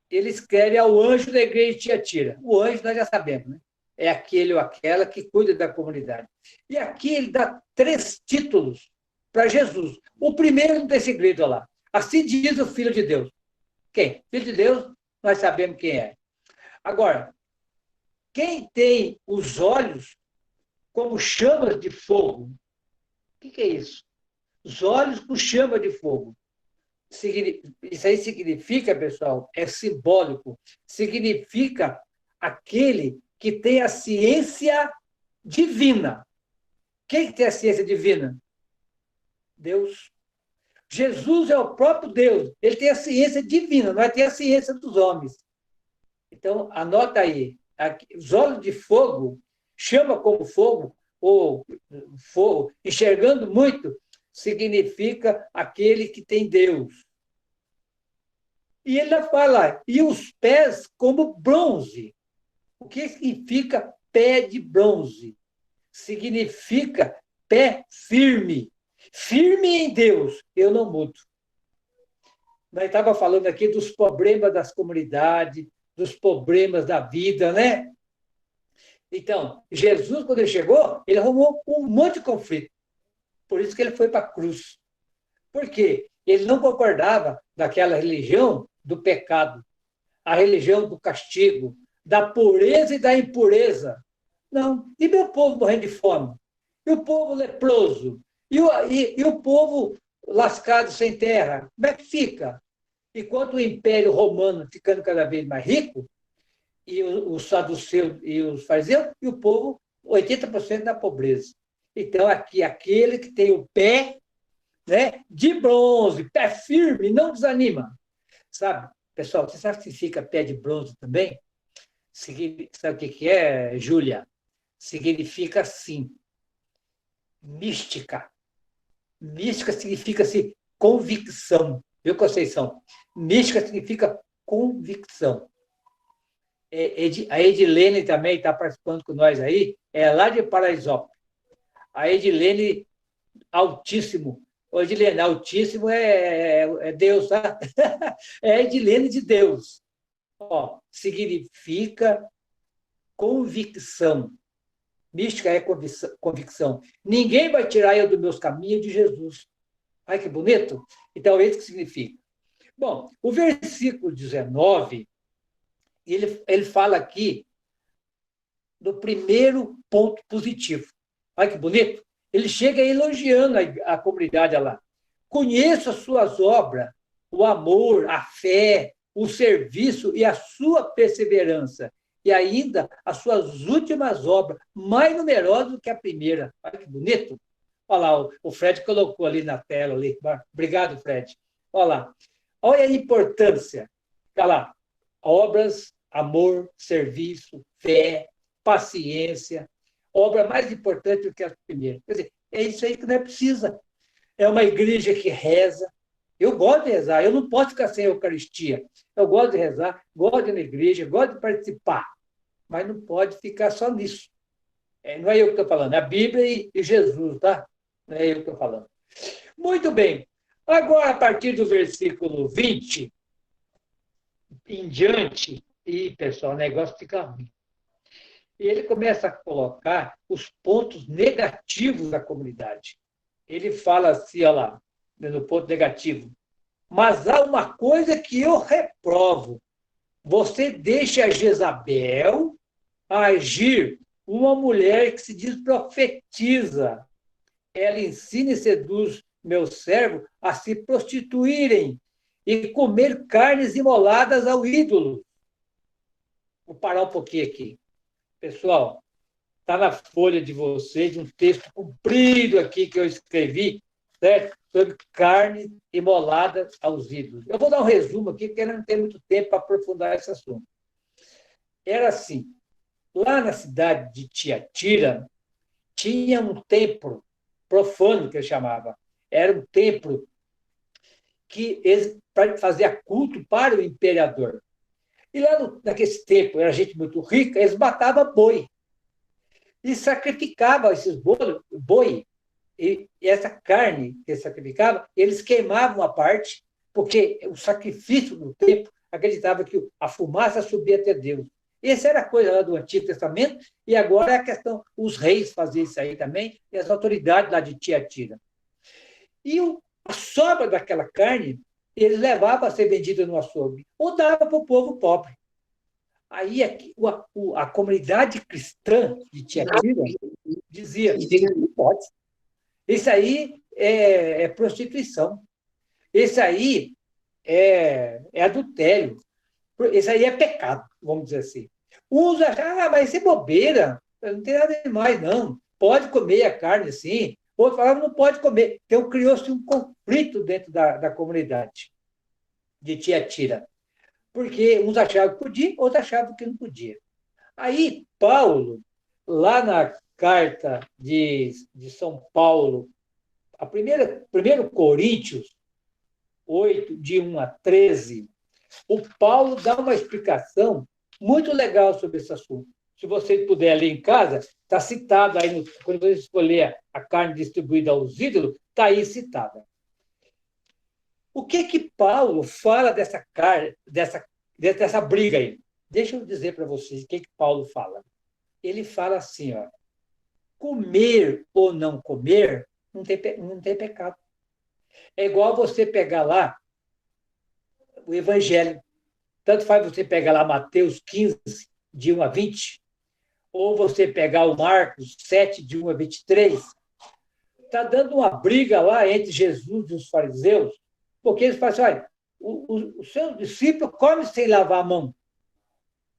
ele escreve ao anjo da igreja de Tiatira. O anjo nós já sabemos, né? É aquele ou aquela que cuida da comunidade. E aqui ele dá 3 títulos para Jesus. O primeiro não tem segredo lá. Assim diz o Filho de Deus. Quem? Filho de Deus nós sabemos quem é. Agora, quem tem os olhos como chamas de fogo? O que é isso? Os olhos com chama de fogo. Isso aí significa, pessoal, é simbólico. Significa aquele que tem a ciência divina. Quem tem a ciência divina? Deus. Jesus é o próprio Deus. Ele tem a ciência divina, nós temos a ciência dos homens. Então, anota aí. Os olhos de fogo, chama como fogo, ou fogo, enxergando muito, significa aquele que tem Deus. E ele fala, e os pés como bronze. O que significa pé de bronze? Significa pé firme. Firme em Deus, eu não mudo. Nós estávamos falando aqui dos problemas das comunidades, dos problemas da vida, né? Então, Jesus, quando ele chegou, ele arrumou um monte de conflito. Por isso que ele foi para a cruz. Por quê? Ele não concordava daquela religião do pecado, a religião do castigo, da pureza e da impureza. Não. E meu povo morrendo de fome? E o povo leproso? E o povo lascado sem terra? Como é que fica? Enquanto o Império Romano ficando cada vez mais rico, e os saduceus e os fariseus, e o povo, 80% na pobreza. Então, aqui, aquele que tem o pé, né, de bronze, pé firme, não desanima. Sabe, pessoal, você sabe que significa pé de bronze também? Sabe o que é, Júlia? Significa assim, mística. Mística significa assim, convicção. Viu, Conceição? Mística significa convicção. A Edilene também está participando com nós aí, é lá de Paraisópolis. A Edilene, Altíssimo. Ô, Edilene, Altíssimo é Deus, tá? É a Edilene de Deus. Ó, significa convicção. Mística é convicção. Ninguém vai tirar eu dos meus caminhos de Jesus. Ai, que bonito. Então, é isso que significa. Bom, o versículo 19, ele fala aqui do primeiro ponto positivo. Olha que bonito. Ele chega elogiando a comunidade lá. Conheço as suas obras, o amor, a fé, o serviço e a sua perseverança. E ainda as suas últimas obras, mais numerosas do que a primeira. Olha que bonito. Olha lá, o Fred colocou ali na tela. Ali. Obrigado, Fred. Olha lá. Olha a importância. Olha lá. Obras, amor, serviço, fé, paciência. Obra mais importante do que a primeira. Quer dizer, é isso aí que nós precisa. É uma igreja que reza. Eu gosto de rezar, eu não posso ficar sem a Eucaristia. Eu gosto de rezar, gosto de ir na igreja, gosto de participar. Mas não pode ficar só nisso. Não é eu que estou falando, é a Bíblia e Jesus, tá? Não é eu que estou falando. Muito bem. Agora, a partir do versículo 20 em diante, e, pessoal, o negócio fica ruim. E ele começa a colocar os pontos negativos da comunidade. Ele fala assim, olha lá, no ponto negativo. Mas há uma coisa que eu reprovo. Você deixa a Jezabel agir uma mulher que se diz profetiza. Ela ensina e seduz meu servo a se prostituírem e comer carnes imoladas ao ídolo. Vou parar um pouquinho aqui. Pessoal, está na folha de vocês um texto comprido aqui que eu escrevi, certo? Sobre carne imolada aos ídolos. Eu vou dar um resumo aqui, porque não tem muito tempo para aprofundar esse assunto. Era assim, lá na cidade de Tiatira, tinha um templo profano, que eu chamava. Era um templo que eles fazia culto para o imperador. E lá naquele tempo, era gente muito rica, eles matavam boi. E sacrificavam esses boi. E essa carne que eles sacrificavam, eles queimavam a parte, porque o sacrifício no templo acreditava que a fumaça subia até Deus. Essa era a coisa lá do Antigo Testamento, e agora é a questão, os reis faziam isso aí também, e as autoridades lá de Tiatira. E a sobra daquela carne, eles levavam a ser vendido no açougue, ou dava para o povo pobre. Aí a comunidade cristã de Tiatira dizia, não pode. Isso aí é prostituição. Isso aí é adultério. Isso aí é pecado, vamos dizer assim. Uns acham, mas isso é bobeira, não tem nada demais, não. Pode comer a carne, sim. Outros falavam, não pode comer. Então, criou-se um conflito dentro da comunidade de Tiatira. Porque uns achavam que podia, outros achavam que não podia. Aí, Paulo, lá na carta de São Paulo, a 1 Coríntios 8, de 1 a 13, o Paulo dá uma explicação muito legal sobre esse assunto. Se você puder ler em casa, está citado aí, quando você escolher a carne distribuída aos ídolos, está aí citada. O que Paulo fala dessa briga aí? Deixa eu dizer para vocês o que Paulo fala. Ele fala assim, ó, comer ou não comer não tem pecado. É igual você pegar lá o Evangelho. Tanto faz você pegar lá Mateus 15, de 1 a 20, ou você pegar o Marcos 7, de 1 a 23. Está dando uma briga lá entre Jesus e os fariseus, porque eles falam assim, olha, os seus discípulos comem sem lavar a mão.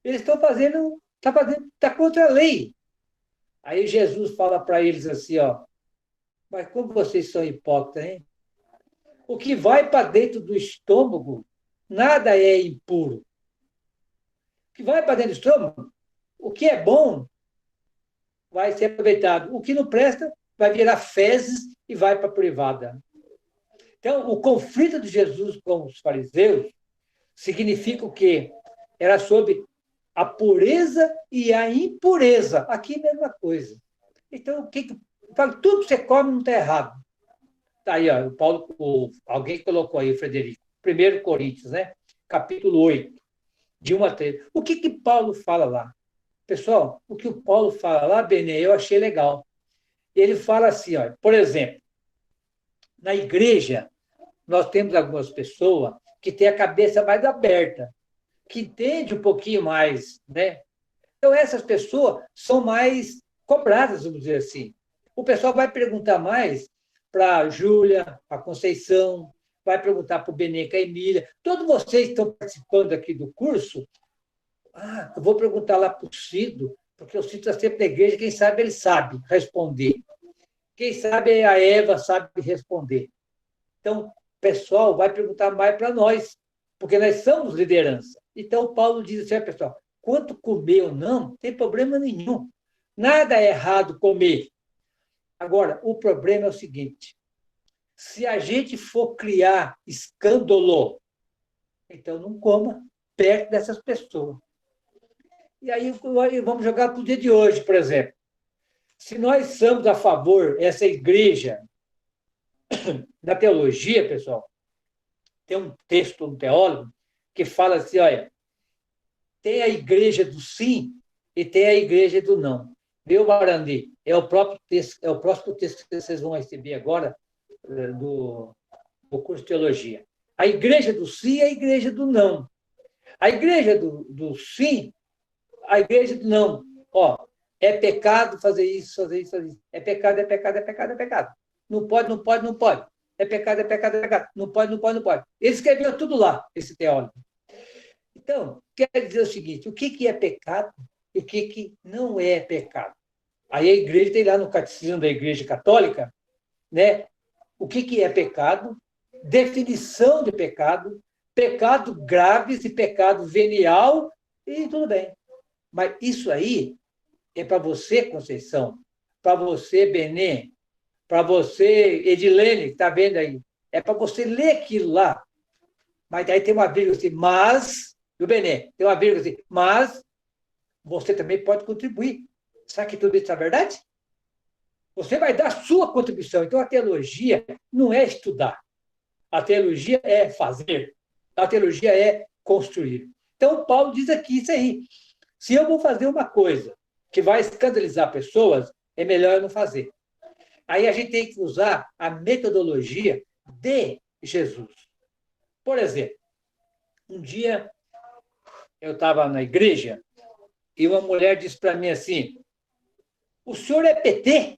Eles estão fazendo, está contra a lei. Aí Jesus fala para eles assim, ó, mas como vocês são hipócritas, hein? O que vai para dentro do estômago, nada é impuro. O que vai para dentro do estômago, o que é bom, vai ser aproveitado. O que não presta, vai virar fezes e vai para a privada. Então, o conflito de Jesus com os fariseus significa o quê? Era sobre a pureza e a impureza. Aqui é a mesma coisa. Então, tudo que você come não está errado. Está aí, ó, alguém colocou aí, Frederico, 1 Coríntios, né? Capítulo 8, de 1 a 3. O que Paulo fala lá? Pessoal, o que o Paulo fala lá, Benê, eu achei legal. Ele fala assim, ó, por exemplo, na igreja, nós temos algumas pessoas que têm a cabeça mais aberta, que entendem um pouquinho mais, né? Então, essas pessoas são mais cobradas, vamos dizer assim. O pessoal vai perguntar mais para a Júlia, para a Conceição, vai perguntar para o Benê, a Emília. Todos vocês que estão participando aqui do curso, eu vou perguntar lá para o Cido, porque o Cido está sempre na igreja, quem sabe ele sabe responder. Quem sabe a Eva sabe responder. Então, o pessoal vai perguntar mais para nós, porque nós somos liderança. Então, Paulo diz assim, pessoal, quanto comer ou não, não tem problema nenhum. Nada é errado comer. Agora, o problema é o seguinte, se a gente for criar escândalo, então não coma perto dessas pessoas. E aí vamos jogar para o dia de hoje, por exemplo. Se nós somos a favor, essa igreja, da teologia, pessoal, tem um texto, um teólogo, que fala assim, olha, tem a igreja do sim e tem a igreja do não. Viu, Marandi? É o próprio texto, é o próximo texto que vocês vão receber agora do curso de teologia. A igreja do sim e a igreja do não. A igreja do sim, a igreja do não. Ó, é pecado fazer isso, fazer isso, fazer isso. É pecado, é pecado, é pecado, é pecado. Não pode, não pode, não pode. É pecado, é pecado, é pecado. Não pode, não pode, não pode. Ele escreveu tudo lá, esse teólogo. Então, quer dizer o seguinte, o que é pecado e o que não é pecado? Aí a igreja tem lá no Catecismo da Igreja Católica, né? O que é pecado, definição de pecado, pecado graves e pecado venial, e tudo bem. Mas isso aí é para você, Conceição, para você, Benê, para você, Edilene, que está vendo aí. É para você ler aquilo lá. Mas aí tem uma vírgula assim, mas, do Benê, tem uma vírgula assim, mas você também pode contribuir. Será que tudo isso é verdade? Você vai dar a sua contribuição. Então, a teologia não é estudar. A teologia é fazer. A teologia é construir. Então, Paulo diz aqui isso aí. Se eu vou fazer uma coisa que vai escandalizar pessoas, é melhor eu não fazer. Aí a gente tem que usar a metodologia de Jesus. Por exemplo, um dia eu estava na igreja e uma mulher disse para mim assim: o senhor é PT?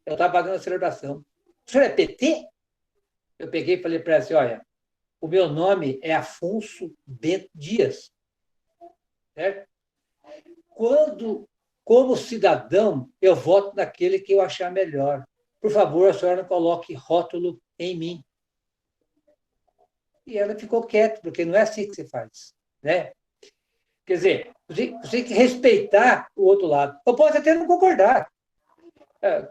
Eu estava fazendo a celebração. O senhor é PT? Eu peguei e falei para ela assim: olha, o meu nome é Afonso Bento Dias. Certo? Como cidadão, eu voto naquele que eu achar melhor. Por favor, a senhora não coloque rótulo em mim. E ela ficou quieta, porque não é assim que se faz. Né? Quer dizer, você tem que respeitar o outro lado. Eu posso até não concordar.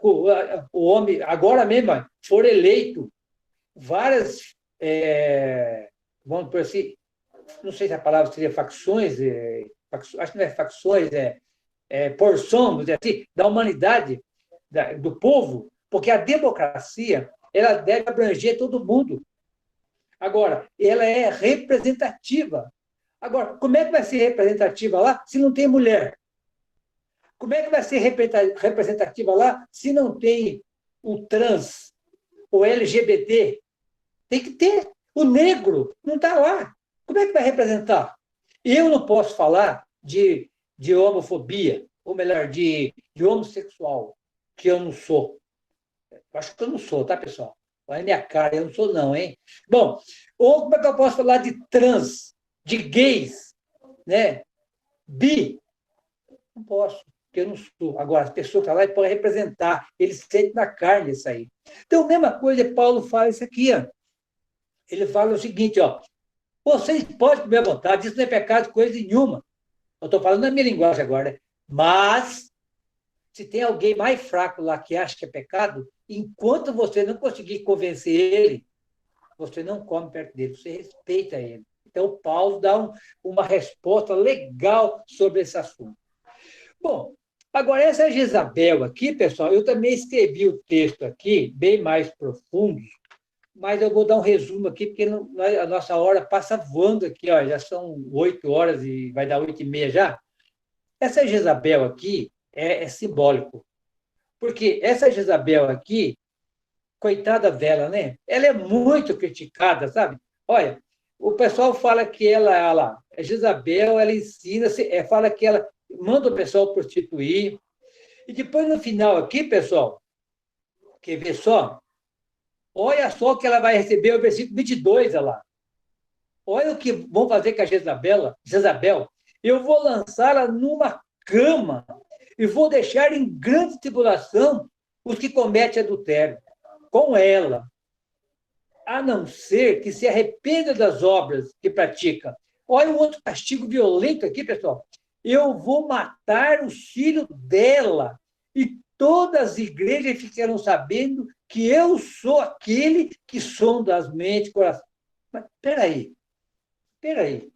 O homem, agora mesmo, for eleito várias, vamos por assim, não sei se a palavra seria facções, acho que não é facções, porção, assim, da humanidade, do povo, porque a democracia ela deve abranger todo mundo. Agora, ela é representativa. Agora, como é que vai ser representativa lá se não tem mulher? Como é que vai ser representativa lá se não tem o trans, o LGBT? Tem que ter. O negro não está lá. Como é que vai representar? Eu não posso falar de homofobia, ou melhor, de homossexual, que eu não sou. Acho que eu não sou, tá, pessoal? Olha a minha cara, eu não sou não, hein? Bom, ou como é que eu posso falar de trans, de gays, né? Bi? Não posso, porque eu não sou. Agora, as pessoas que estão lá podem representar, eles sentem na carne isso aí. Então, a mesma coisa, Paulo fala isso aqui, ó. Ele fala o seguinte, ó: vocês podem comer à vontade, isso não é pecado, coisa nenhuma. Eu estou falando na minha linguagem agora, né? Mas, se tem alguém mais fraco lá que acha que é pecado, enquanto você não conseguir convencer ele, você não come perto dele, você respeita ele. Então, Paulo dá uma resposta legal sobre esse assunto. Bom, agora, essa Jezabel aqui, pessoal, eu também escrevi o texto aqui, bem mais profundo, mas eu vou dar um resumo aqui, porque a nossa hora passa voando aqui, ó, já são 8 horas e vai dar 8h30 já. Essa Jezabel aqui é simbólico, porque essa Jezabel aqui, coitada dela, né? Ela é muito criticada, sabe? Olha, o pessoal fala que ela a Jezabel, ela ensina, fala que ela manda o pessoal prostituir, e depois no final aqui, pessoal, quer ver só? Olha só o que ela vai receber, o versículo 22, olha lá. Olha o que vão fazer com a Jezabel. Eu vou lançá-la numa cama e vou deixar em grande tribulação os que cometem adultério com ela, a não ser que se arrependa das obras que pratica. Olha um outro castigo violento aqui, pessoal. Eu vou matar os filhos dela e todas as igrejas ficarão sabendo que eu sou aquele que sonda as mentes e coração. Mas, espera aí.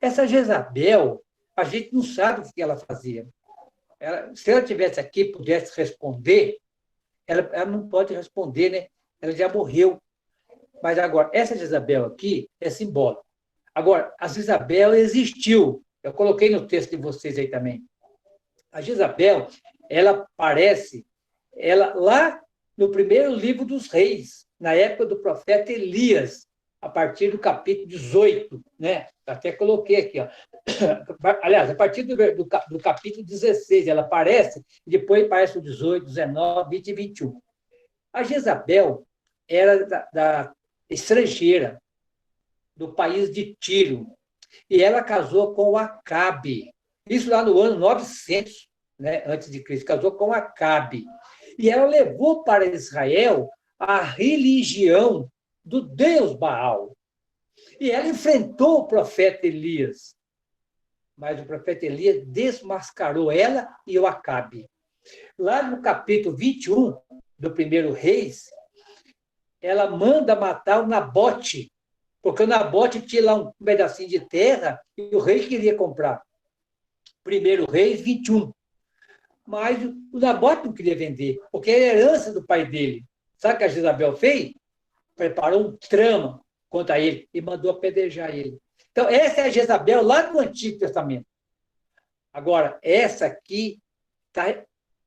Essa Jezabel, a gente não sabe o que ela fazia. Se ela estivesse aqui e pudesse responder, ela não pode responder, né? Ela já morreu. Mas agora, essa Jezabel aqui é simbólica. Agora, a Jezabel existiu. Eu coloquei no texto de vocês aí também. A Jezabel, ela aparece lá no primeiro livro dos reis, na época do profeta Elias, a partir do capítulo 18, né? Até coloquei aqui, ó. Aliás, a partir do capítulo 16, ela aparece, e depois aparece o 18, 19, 20 e 21. A Jezabel era da estrangeira, do país de Tiro, e ela casou com o Acabe. Isso lá no ano 900, né, antes de Cristo, casou com Acabe. E ela levou para Israel a religião do Deus Baal. E ela enfrentou o profeta Elias. Mas o profeta Elias desmascarou ela e o Acabe. Lá no capítulo 21 do primeiro Reis, ela manda matar o Nabote, porque o Nabote tinha lá um pedacinho de terra e o rei queria comprar. Primeiro Reis 21. Mas o Nabote não queria vender, porque era herança do pai dele. Sabe o que a Jezabel fez? Preparou um trama contra ele e mandou apedrejar ele. Então, essa é a Jezabel lá do Antigo Testamento. Agora, essa aqui,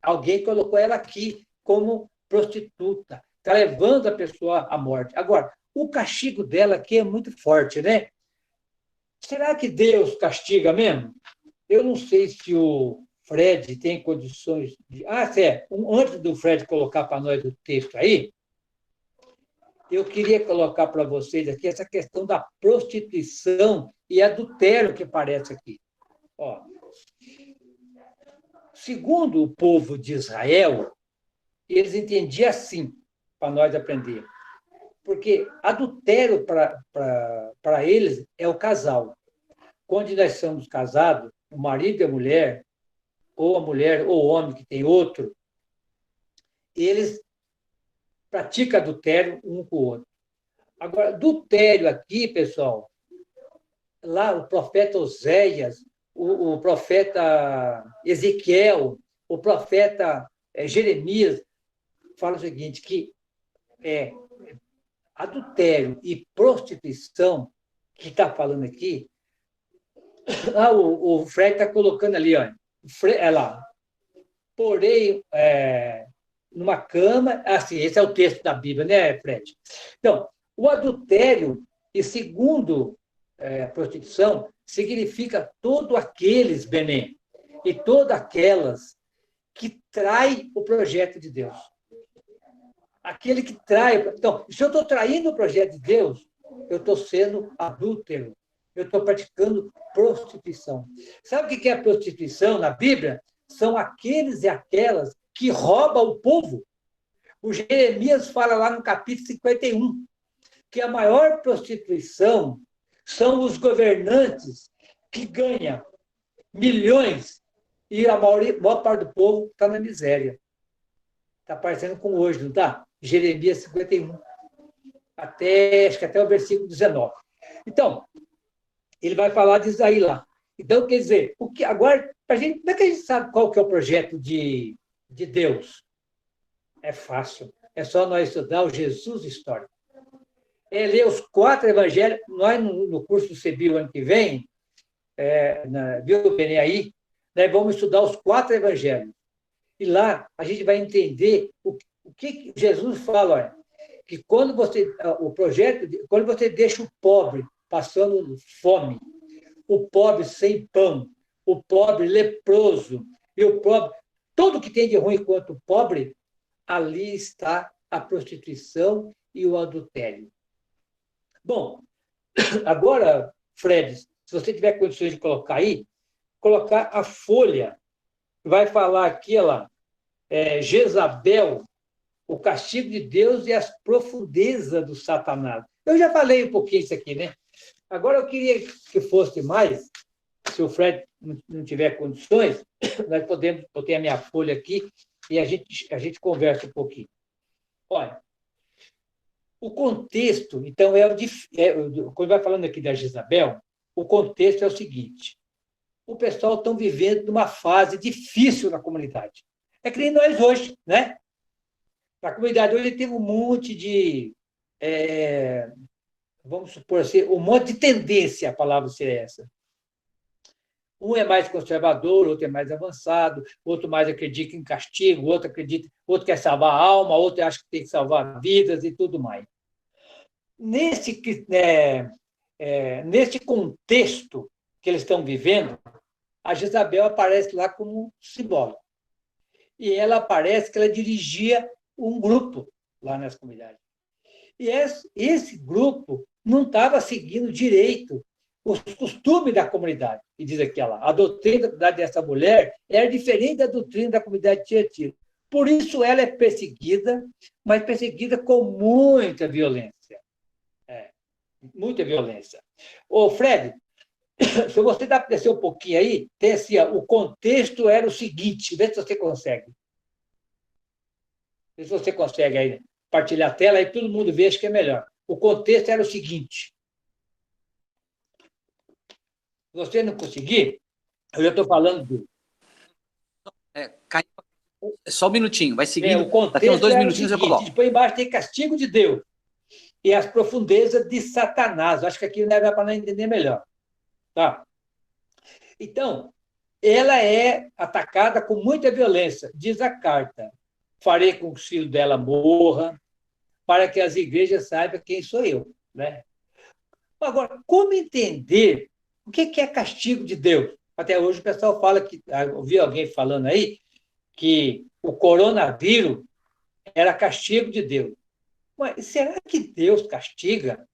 alguém colocou ela aqui como prostituta. Está levando a pessoa à morte. Agora, o castigo dela aqui é muito forte, né? Será que Deus castiga mesmo? Eu não sei se o Fred tem condições de... antes do Fred colocar para nós o texto aí, eu queria colocar para vocês aqui essa questão da prostituição e adultério que aparece aqui. Ó, segundo o povo de Israel, eles entendiam assim, para nós aprender. Porque adultério para eles é o casal. Quando nós somos casados, o marido e a mulher ou o homem que tem outro, eles praticam adultério um com o outro. Agora, adultério aqui, pessoal, lá o profeta Oséias, o profeta Ezequiel, o profeta Jeremias, fala o seguinte, que adultério e prostituição, que está falando aqui, o Fred está colocando ali, olha, lá, porém, numa cama, assim, esse é o texto da Bíblia, né, Fred? Então, o adultério, e segundo a prostituição, significa todo aqueles, Benê, e todas aquelas que traem o projeto de Deus. Aquele que trai. Então, se eu estou traindo o projeto de Deus, eu estou sendo adúltero. Eu estou praticando prostituição. Sabe o que é a prostituição na Bíblia? São aqueles e aquelas que roubam o povo. O Jeremias fala lá no capítulo 51 que a maior prostituição são os governantes que ganham milhões e a maior parte do povo está na miséria. Está parecendo com hoje, não está? Jeremias 51. Acho que até o versículo 19. Então, ele vai falar disso aí lá. Então, quer dizer, agora, como é que a gente sabe qual que é o projeto de Deus? É fácil. É só nós estudar o Jesus histórico. Ler os 4 evangelhos. Nós, no curso do CEBI, o ano que vem, viu, Benê, aí, nós vamos estudar os 4 evangelhos. E lá a gente vai entender o que Jesus fala, olha, que quando quando você deixa o pobre passando fome, o pobre sem pão, o pobre leproso, e o pobre, tudo que tem de ruim quanto o pobre, ali está a prostituição e o adultério. Bom, agora, Fred, se você tiver condições de colocar aí, colocar a folha, vai falar aqui, lá, Jezabel, o castigo de Deus e as profundezas do Satanás. Eu já falei um pouquinho isso aqui, né? Agora eu queria que fosse mais, se o Fred não tiver condições, nós podemos, eu tenho a minha folha aqui e a gente conversa um pouquinho. Olha, o contexto, então, quando vai falando aqui da Jezabel, o contexto é o seguinte: o pessoal está vivendo numa fase difícil na comunidade. É que nem nós hoje, né? Na comunidade hoje teve um monte de, vamos supor assim, um monte de tendência, a palavra seria essa. Um é mais conservador, outro é mais avançado, outro mais acredita em castigo, outro quer salvar a alma, outro acha que tem que salvar vidas e tudo mais. Nesse contexto que eles estão vivendo, a Jezabel aparece lá como simbólico. E ela aparece que ela dirigia um grupo lá nessa comunidade. E esse grupo não estava seguindo direito os costumes da comunidade. E diz aqui, a doutrina dessa mulher era diferente da doutrina da comunidade de Tiatira. Por isso ela é perseguida, mas perseguida com muita violência. Muita violência. Ô, Fred, se você dá para descer um pouquinho aí, tem assim, o contexto era o seguinte, vê se você consegue. Vê se você consegue aí partilhar a tela, aí todo mundo vê, acho que é melhor. O contexto era o seguinte. Se você não conseguir, eu já estou falando do... Só um minutinho, vai seguindo. O contexto daqui uns 2 minutinhos seguinte, eu coloco. Depois embaixo tem castigo de Deus e as profundezas de Satanás. Acho que aqui não dá para não entender melhor. Tá? Então, ela é atacada com muita violência. Diz a carta: farei com que o filho dela morra, para que as igrejas saibam quem sou eu, né? Agora, como entender o que é castigo de Deus? Até hoje o pessoal fala que, eu ouvi alguém falando aí, que o coronavírus era castigo de Deus. Mas será que Deus castiga?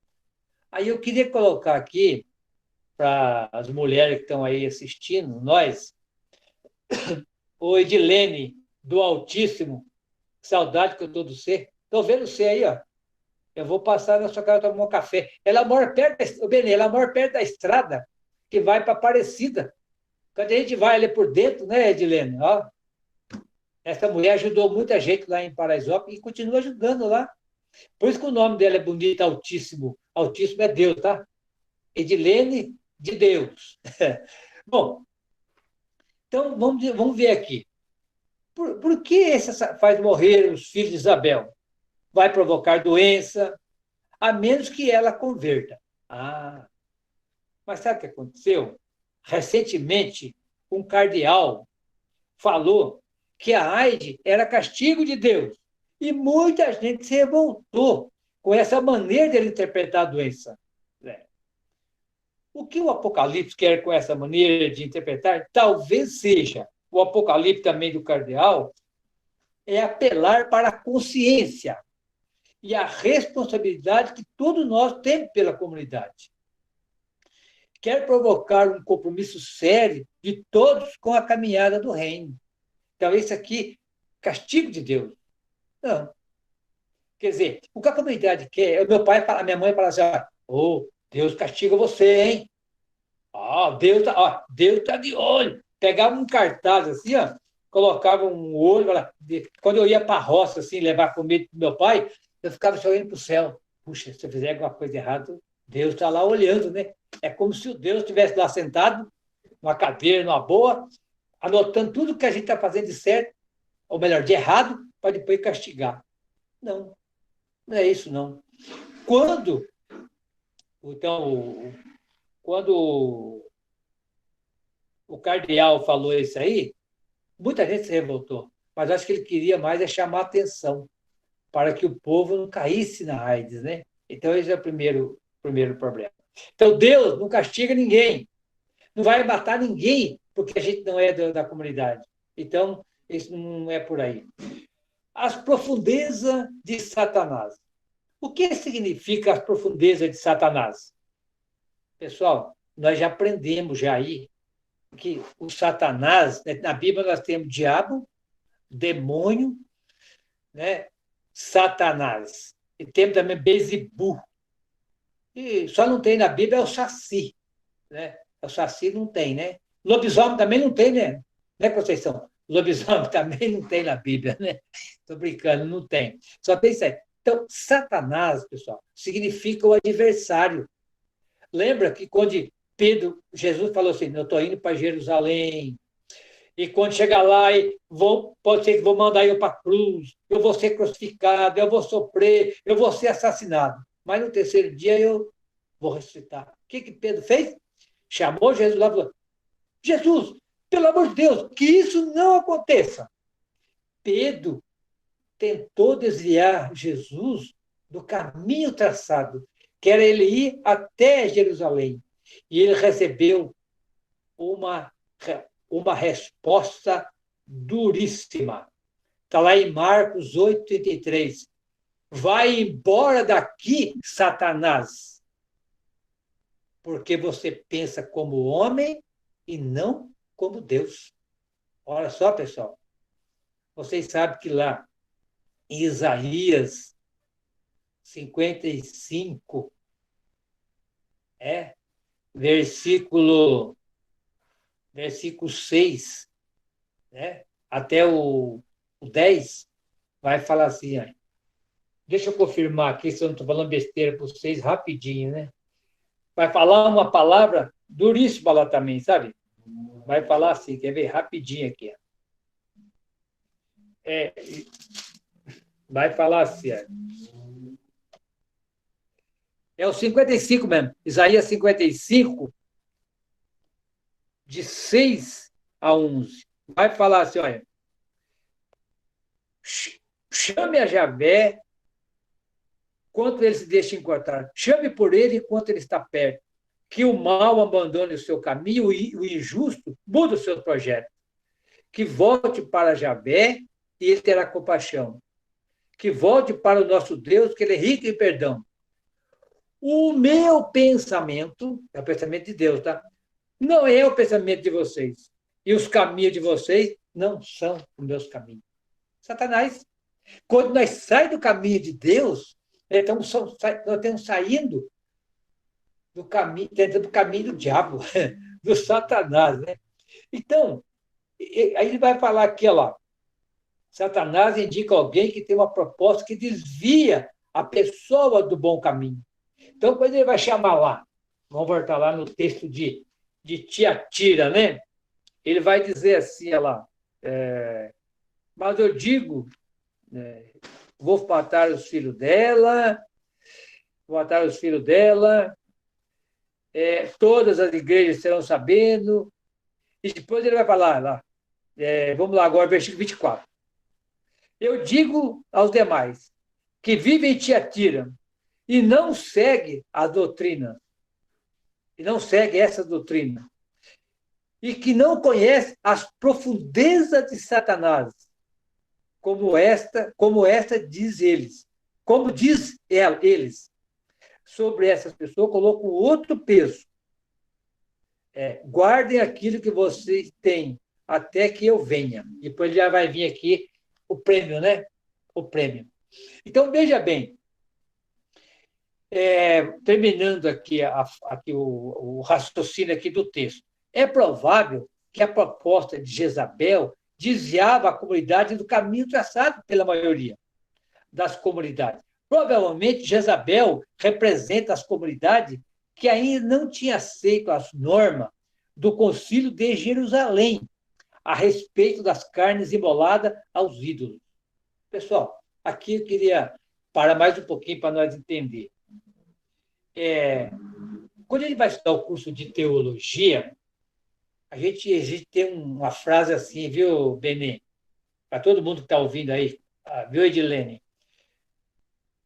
Aí eu queria colocar aqui, para as mulheres que estão aí assistindo, nós, o Edilene, do Altíssimo, saudade que eu estou do você. Estou vendo você aí, ó. Eu vou passar na sua casa tomar um café. Ela mora perto ela mora perto da estrada que vai para Aparecida. Quando a gente vai ali por dentro, né, Edilene? Ó, essa mulher ajudou muita gente lá em Paraisópolis e continua ajudando lá. Por isso que o nome dela é bonito, Altíssimo. Altíssimo é Deus, tá? Edilene de Deus. Bom, então vamos ver aqui. Por que essa faz morrer os filhos de Isabel? Vai provocar doença, a menos que ela converta. Ah, mas sabe o que aconteceu? Recentemente, um cardeal falou que a AIDS era castigo de Deus. E muita gente se revoltou com essa maneira de ele interpretar a doença. O que o Apocalipse quer com essa maneira de interpretar, talvez seja, o Apocalipse também do cardeal, é apelar para a consciência e a responsabilidade que todos nós temos pela comunidade. Quer provocar um compromisso sério de todos com a caminhada do reino. Então, isso aqui, castigo de Deus. Não. Quer dizer, o que a comunidade quer, a minha mãe fala assim, oh, Deus castiga você, hein? Deus tá de olho. Pegava um cartaz assim, colocava um olho, quando eu ia para a roça, assim, levar comida para meu pai, eu ficava só olhando para o céu. Puxa, se eu fizer alguma coisa errada, Deus está lá olhando, né? É como se o Deus estivesse lá sentado, numa cadeira, numa boa, anotando tudo que a gente está fazendo de certo, ou melhor, de errado, para depois castigar. Não, não é isso, não. Quando o cardeal falou isso aí, muita gente se revoltou, mas acho que ele queria mais chamar a atenção para que o povo não caísse na AIDS, né? Então, esse é o primeiro problema. Então, Deus não castiga ninguém, não vai matar ninguém porque a gente não é da comunidade. Então, isso não é por aí. As profundezas de Satanás. O que significa as profundezas de Satanás? Pessoal, nós já aprendemos já aí que o Satanás, na Bíblia nós temos diabo, demônio, né? Satanás. E temos também Bezibu. E só não tem na Bíblia é o Saci. Né? O Saci não tem, né? Lobisomem também não tem, né? Né, Conceição? Lobisomem também não tem na Bíblia, né? Estou brincando, não tem. Só tem isso aí. Então, Satanás, pessoal, significa o adversário. Lembra que quando Jesus falou assim, eu estou indo para Jerusalém, e quando chegar lá, pode ser que vou mandar eu para a cruz, eu vou ser crucificado, eu vou sofrer, eu vou ser assassinado. Mas no terceiro dia eu vou ressuscitar. O que Pedro fez? Chamou Jesus lá e falou, Jesus, pelo amor de Deus, que isso não aconteça. Pedro tentou desviar Jesus do caminho traçado, que era ele ir até Jerusalém. E ele recebeu uma resposta duríssima. Está lá em Marcos 8,33. Vai embora daqui, Satanás, porque você pensa como homem e não como Deus. Olha só, pessoal. Vocês sabem que lá em Isaías 55, versículo 6, né? Até o 10, vai falar assim, deixa eu confirmar aqui se eu não estou falando besteira para vocês rapidinho, né? Vai falar uma palavra duríssima lá também, sabe? Vai falar assim, quer ver? Rapidinho aqui. Vai falar assim, é o 55 mesmo, Isaías 55, de 6 a 11. Vai falar assim, olha, chame a Javé enquanto ele se deixa encontrar. Chame por ele enquanto ele está perto. Que o mal abandone o seu caminho e o injusto mude o seu projeto. Que volte para Javé e ele terá compaixão. Que volte para o nosso Deus, que ele é rico em perdão. O meu pensamento, é o pensamento de Deus, tá? Não é o pensamento de vocês. E os caminhos de vocês não são os meus caminhos. Satanás, quando nós saímos do caminho de Deus, nós estamos saindo do caminho, dentro do caminho do diabo, do Satanás, né? Então, aí ele vai falar aqui, ó, Satanás indica alguém que tem uma proposta que desvia a pessoa do bom caminho. Então, quando ele vai chamar lá, vamos voltar lá no texto de Tiatira, né? Ele vai dizer assim, olha lá, mas eu digo, vou matar os filhos dela, todas as igrejas serão sabendo, e depois ele vai falar lá, vamos lá agora, versículo 24. Eu digo aos demais que vivem em Tiatira e não segue a doutrina, e não segue essa doutrina, e que não conhece as profundezas de Satanás, como esta diz eles. Como diz eles. Sobre essas pessoas, colocam outro peso. Guardem aquilo que vocês têm, até que eu venha. Depois já vai vir aqui o prêmio, né? O prêmio. Então, veja bem, terminando aqui, o raciocínio aqui do texto. É provável que a proposta de Jezabel desviava a comunidade do caminho traçado pela maioria das comunidades. Provavelmente, Jezabel representa as comunidades que ainda não tinham aceito as normas do Concílio de Jerusalém a respeito das carnes imoladas aos ídolos. Pessoal, aqui eu queria parar mais um pouquinho para nós entender. Quando ele vai estudar o curso de teologia, a gente tem uma frase assim, viu, Benê? Para todo mundo que está ouvindo aí, viu, Edilene?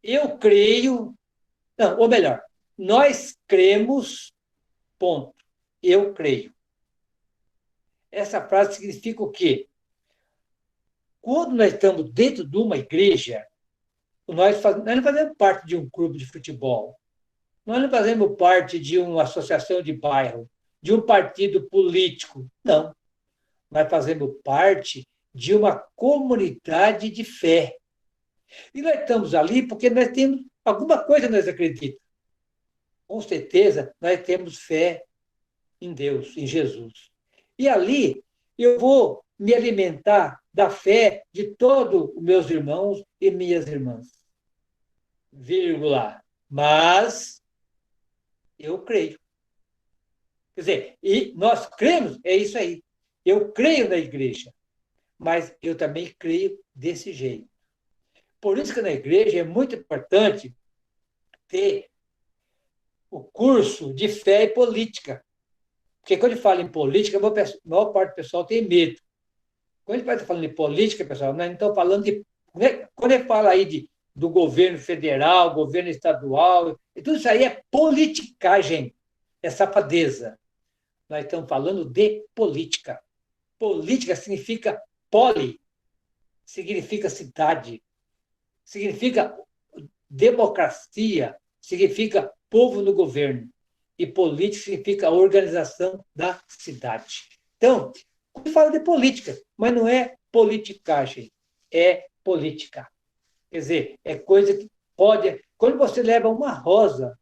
Eu creio... Não, ou melhor, nós cremos, ponto. Eu creio. Essa frase significa o quê? Quando nós estamos dentro de uma igreja, nós não fazemos parte de um clube de futebol, nós não fazemos parte de uma associação de bairro, de um partido político. Não. Nós fazemos parte de uma comunidade de fé. E nós estamos ali porque nós temos alguma coisa que nós acreditamos. Com certeza, nós temos fé em Deus, em Jesus. E ali eu vou me alimentar da fé de todos os meus irmãos e minhas irmãs. Vírgula. Mas eu creio. Quer dizer, e nós cremos, é isso aí. Eu creio na igreja, mas eu também creio desse jeito. Por isso que na igreja é muito importante ter o curso de fé e política. Porque quando ele fala em política, a maior parte do pessoal tem medo. Quando ele vai falando de política, pessoal, nós não estamos falando de... Quando ele fala aí do governo federal, governo estadual, tudo isso aí é politicagem, é safadeza. Nós estamos falando de política. Política significa poli, significa cidade, significa democracia, significa povo no governo. E política significa organização da cidade. Então, quando fala de política, mas não é politicagem, é política. Quer dizer, é coisa que pode... Quando você leva uma rosa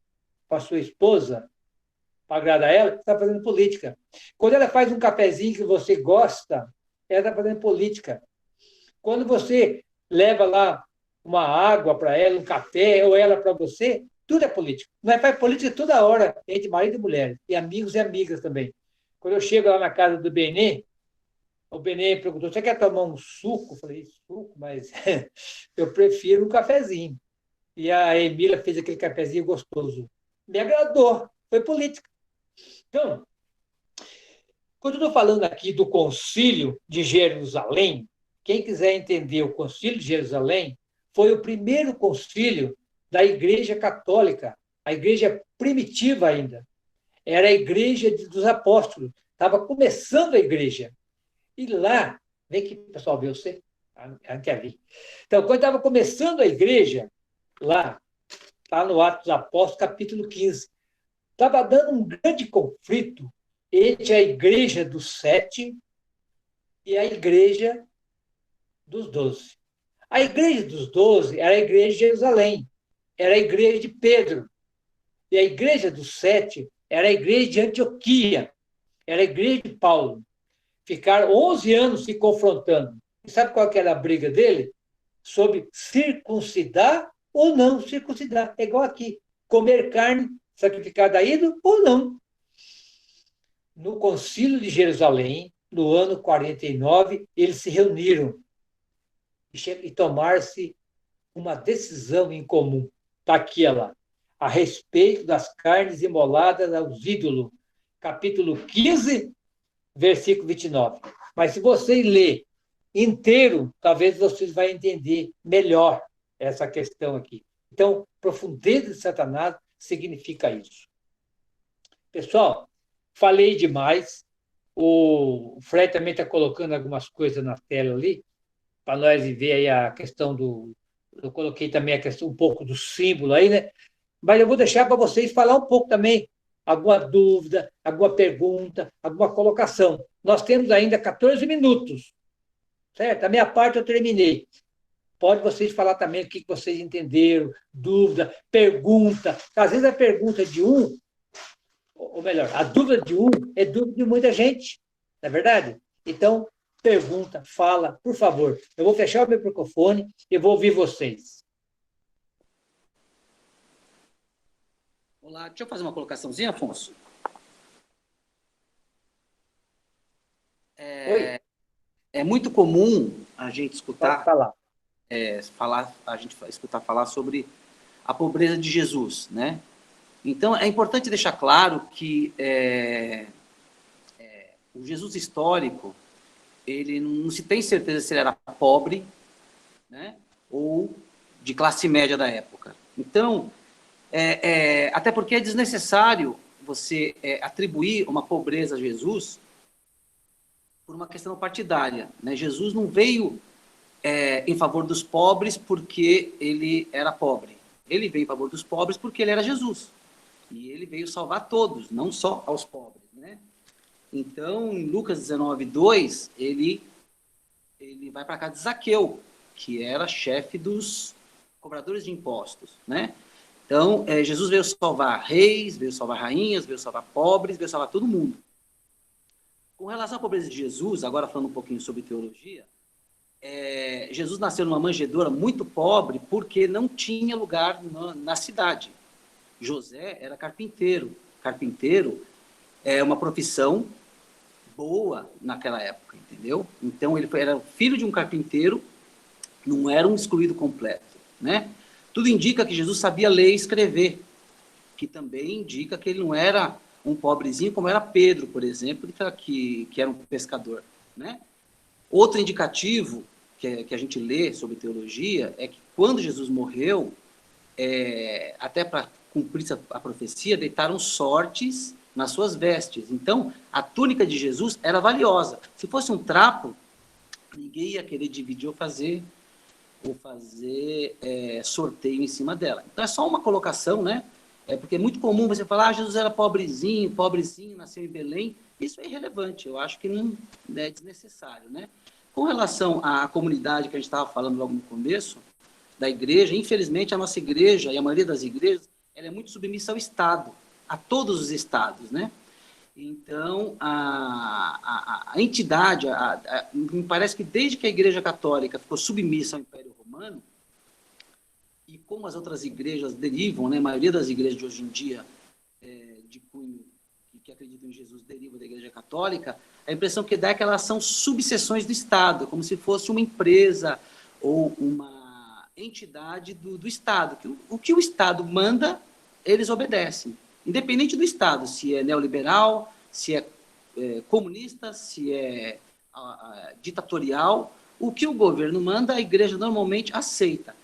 para sua esposa, para agradar ela, você está fazendo política. Quando ela faz um cafezinho que você gosta, ela está fazendo política. Quando você leva lá uma água para ela, um café, ou ela para você, tudo é política. Nós faz política toda hora, entre marido e mulher, e amigos e amigas também. Quando eu chego lá na casa do Benê, o Benê perguntou, você quer tomar um suco? Eu falei, suco? Mas eu prefiro um cafezinho. E a Emília fez aquele cafezinho gostoso. Me agradou, foi política. Então, quando eu estou falando aqui do Concílio de Jerusalém, quem quiser entender o Concílio de Jerusalém, foi o primeiro concílio da Igreja Católica, a igreja primitiva ainda. Era a igreja dos apóstolos. Estava começando a igreja. E lá, vem aqui, pessoal, ver você. Não quer vir. Então, quando estava começando a igreja, lá no Atos dos Apóstolos, capítulo 15, estava dando um grande conflito entre a igreja dos 7 e a igreja dos 12. A igreja dos 12 era a igreja de Jerusalém, era a igreja de Pedro. E a igreja dos 7 era a igreja de Antioquia, era a igreja de Paulo. Ficaram 11 anos se confrontando. E sabe qual que era a briga dele? Sobre circuncidar ou não circuncidar. É igual aqui, comer carne sacrificada a ídolo ou não. No Concílio de Jerusalém, no ano 49, eles se reuniram e tomaram-se uma decisão em comum. Está aqui ela, a respeito das carnes imoladas aos ídolos, capítulo 15, versículo 29. Mas se vocês ler inteiro, talvez vocês vão entender melhor essa questão aqui. Então, profundeza de Satanás significa isso. Pessoal, falei demais. O Fred também está colocando algumas coisas na tela ali, para nós ver aí a questão do... Eu coloquei também a questão um pouco do símbolo aí, né? Mas eu vou deixar para vocês falar um pouco também, alguma dúvida, alguma pergunta, alguma colocação. Nós temos ainda 14 minutos, certo? A minha parte eu terminei. Pode vocês falar também o que vocês entenderam, dúvida, pergunta. Às vezes a pergunta de um, ou melhor, a dúvida de um é dúvida de muita gente, não é verdade? Então, pergunta, fala, por favor. Eu vou fechar o meu microfone e vou ouvir vocês. Olá, deixa eu fazer uma colocaçãozinha, Afonso. É muito comum a gente escutar falar sobre a pobreza de Jesus, né? Então, é importante deixar claro que o Jesus histórico, ele não se tem certeza se ele era pobre, né, ou de classe média da época. Então, até porque é desnecessário você atribuir uma pobreza a Jesus por uma questão partidária, né? Jesus não veio em favor dos pobres porque ele era pobre. Ele veio em favor dos pobres porque ele era Jesus. E ele veio salvar todos, não só aos pobres, né? Então, em Lucas 19:2, ele vai para a casa de Zaqueu, que era chefe dos cobradores de impostos, né? Então, Jesus veio salvar reis, veio salvar rainhas, veio salvar pobres, veio salvar todo mundo. Com relação à pobreza de Jesus, agora falando um pouquinho sobre teologia, Jesus nasceu numa manjedoura muito pobre porque não tinha lugar na cidade. José era carpinteiro. Carpinteiro é uma profissão boa naquela época, entendeu? Então, ele era filho de um carpinteiro, não era um excluído completo, né? Tudo indica que Jesus sabia ler e escrever, que também indica que ele não era um pobrezinho, como era Pedro, por exemplo, que era um pescador, né? Outro indicativo que a gente lê sobre teologia é que quando Jesus morreu, até para cumprir a profecia, deitaram sortes nas suas vestes. Então, a túnica de Jesus era valiosa. Se fosse um trapo, ninguém ia querer dividir ou fazer sorteio em cima dela. Então, é só uma colocação, né? Porque é muito comum você falar, Jesus era pobrezinho, nasceu em Belém. Isso é irrelevante, eu acho que não é desnecessário, né? Com relação à comunidade que a gente estava falando logo no começo, da igreja, infelizmente a nossa igreja, e a maioria das igrejas, ela é muito submissa ao Estado, a todos os estados, né? Então, a entidade, me parece que desde que a Igreja Católica ficou submissa ao Império Romano, e como as outras igrejas derivam, né, a maioria das igrejas de hoje em dia, de cunho que acreditam em Jesus, derivam da Igreja Católica, a impressão que dá é que elas são subseções do Estado, como se fosse uma empresa ou uma entidade do Estado. O que o Estado manda, eles obedecem. Independente do Estado, se é neoliberal, se é comunista, se é ditatorial, o que o governo manda, a igreja normalmente aceita.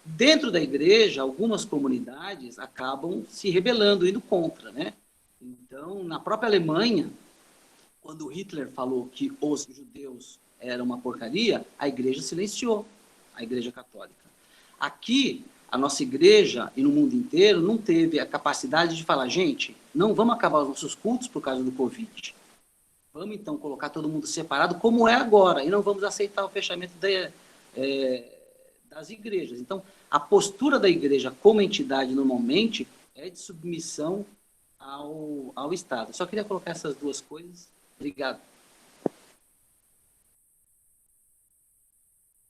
Dentro da igreja, algumas comunidades acabam se rebelando, indo contra, né? Então, na própria Alemanha, quando Hitler falou que os judeus eram uma porcaria, a igreja silenciou, a igreja católica. Aqui, a nossa igreja, e no mundo inteiro, não teve a capacidade de falar, gente, não vamos acabar os nossos cultos por causa do Covid. Vamos, então, colocar todo mundo separado, como é agora, e não vamos aceitar o fechamento das igrejas. Então, a postura da igreja como entidade, normalmente, é de submissão ao Estado. Só queria colocar essas duas coisas. Obrigado.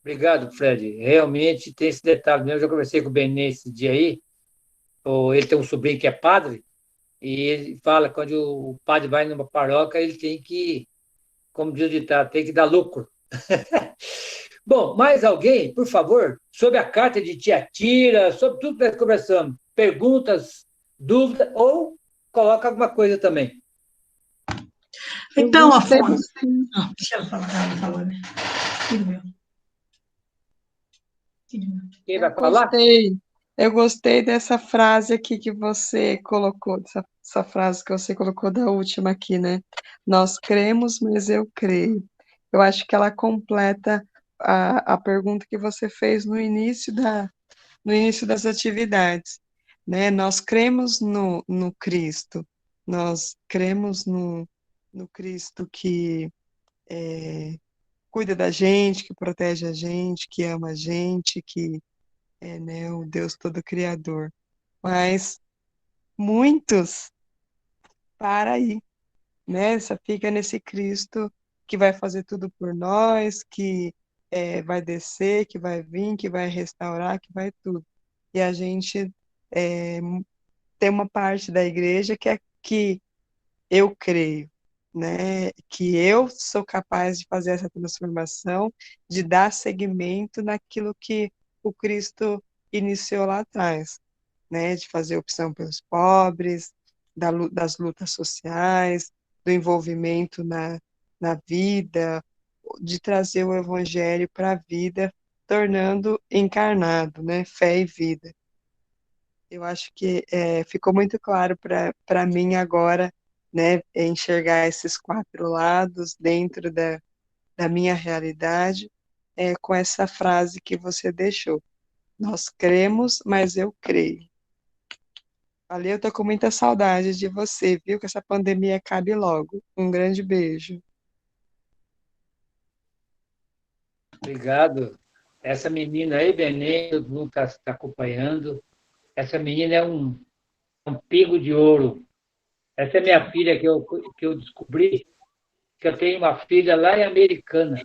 Obrigado, Fred. Realmente tem esse detalhe mesmo. Eu já conversei com o Benê esse dia aí. Ele tem um sobrinho que é padre, e ele fala que quando o padre vai numa paróquia, ele tem que, como diz o ditado, tem que dar lucro. Bom, mais alguém, por favor, sobre a carta de Tiatira, sobre tudo que nós conversamos, perguntas, dúvidas, ou coloca alguma coisa também. Então, Afonso, deixa eu falar, ela falou, né? Filho meu. Quem vai falar? Eu gostei dessa frase aqui que você colocou, essa frase que você colocou da última aqui, né? Nós cremos, mas eu creio. Eu acho que ela completa a pergunta que você fez no início das atividades, né? Nós cremos no Cristo, nós cremos no Cristo que cuida da gente, que protege a gente, que ama a gente, que é, né, o Deus todo criador. Mas muitos para aí, né? Só fica nesse Cristo que vai fazer tudo por nós, que vai descer, que vai vir, que vai restaurar, que vai tudo. E a gente tem uma parte da igreja que é que eu creio, né? Que eu sou capaz de fazer essa transformação, de dar seguimento naquilo que o Cristo iniciou lá atrás, né? De fazer opção pelos pobres, das lutas sociais, do envolvimento na vida, de trazer o evangelho para a vida, tornando encarnado, né? Fé e vida. Eu acho que ficou muito claro para mim agora, né? Enxergar esses 4 lados dentro da minha realidade, com essa frase que você deixou. Nós cremos, mas eu creio. Valeu, eu tô com muita saudade de você, viu? Que essa pandemia acabe logo. Um grande beijo. Obrigado. Essa menina aí, Benê, todo mundo está acompanhando. Essa menina é um pingo de ouro. Essa é minha filha que eu descobri, que eu tenho uma filha lá em Americana.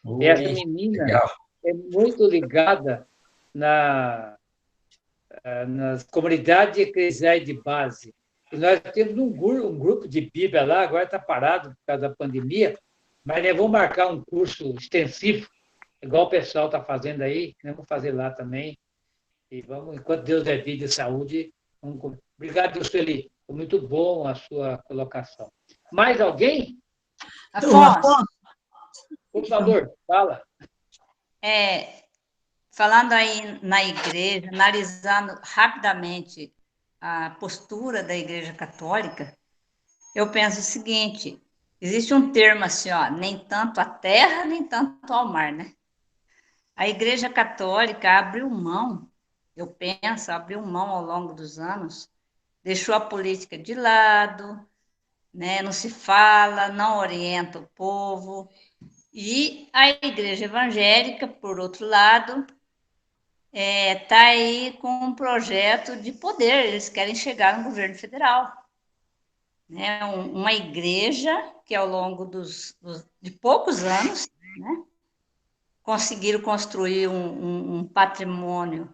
Oi, Essa menina legal. é muito ligada nas comunidades eclesiais de base. E nós temos um grupo de Bíblia lá, agora está parado por causa da pandemia, mas nós vamos marcar um curso extensivo, igual o pessoal está fazendo aí, nós vamos fazer lá também. E vamos, enquanto Deus é vida e saúde, vamos... Obrigado, Sueli. Foi muito bom a sua colocação. Mais alguém? Afonso, Por favor, fala. falando aí na igreja, analisando rapidamente a postura da Igreja Católica, eu penso o seguinte: existe um termo assim, ó, nem tanto à terra, nem tanto ao mar, né? A Igreja Católica abriu mão, eu penso, abriu mão ao longo dos anos, deixou a política de lado, né? Não se fala, não orienta o povo. E a Igreja Evangélica, por outro lado, está aí com um projeto de poder, eles querem chegar no governo federal. Né? Uma igreja que, ao longo de poucos anos, né, conseguiram construir um patrimônio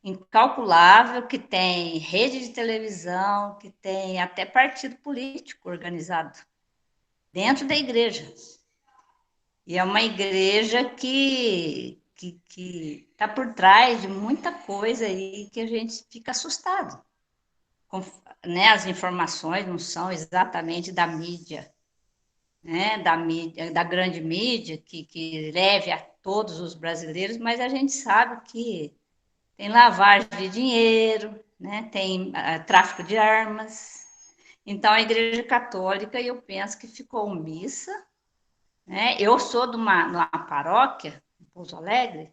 incalculável, que tem rede de televisão, que tem até partido político organizado dentro da igreja. E é uma igreja que está por trás de muita coisa aí que a gente fica assustado. Né? As informações não são exatamente da mídia, né, da mídia, da grande mídia, que leve a todos os brasileiros, mas a gente sabe que tem lavagem de dinheiro, né, tem tráfico de armas. Então, a Igreja Católica, eu penso que ficou omissa, né? Eu sou de uma paróquia, em Pouso Alegre,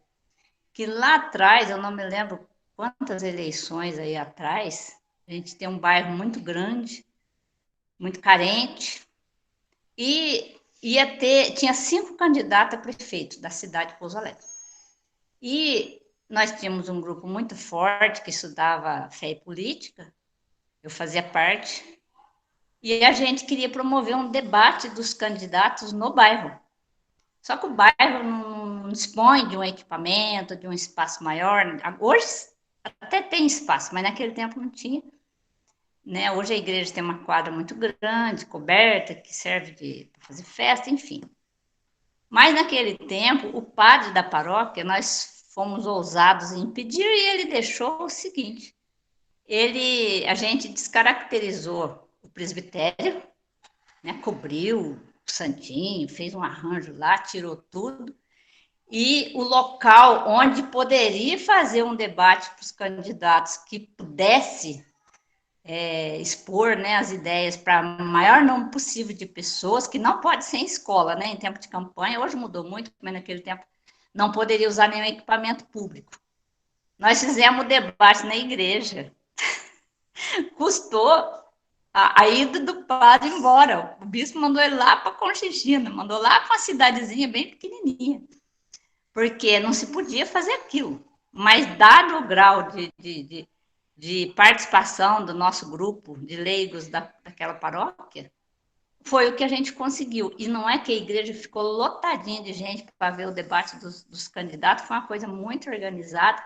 que lá atrás, eu não me lembro quantas eleições aí atrás, a gente tem um bairro muito grande, muito carente, e tinha 5 candidatos a prefeito da cidade de Pouso Alegre. E nós tínhamos um grupo muito forte que estudava fé e política, eu fazia parte, e a gente queria promover um debate dos candidatos no bairro. Só que o bairro não dispõe de um equipamento, de um espaço maior. Hoje até tem espaço, mas naquele tempo não tinha. Né? Hoje a igreja tem uma quadra muito grande, coberta, que serve para fazer festa, enfim. Mas naquele tempo, o padre da paróquia, nós fomos ousados em pedir e ele deixou o seguinte: a gente descaracterizou o presbitério, né? Cobriu o santinho, fez um arranjo lá, tirou tudo. E o local onde poderia fazer um debate para os candidatos que pudesse expor, né, as ideias para o maior número possível de pessoas, que não pode ser em escola, né, em tempo de campanha. Hoje mudou muito, mas naquele tempo não poderia usar nenhum equipamento público. Nós fizemos o debate na igreja. Custou a ida do padre embora. O bispo mandou ele lá para Conchichina, mandou lá para uma cidadezinha bem pequenininha, porque não se podia fazer aquilo. Mas, dado o grau de participação do nosso grupo de leigos daquela paróquia, foi o que a gente conseguiu. E não é que a igreja ficou lotadinha de gente para ver o debate dos candidatos, foi uma coisa muito organizada.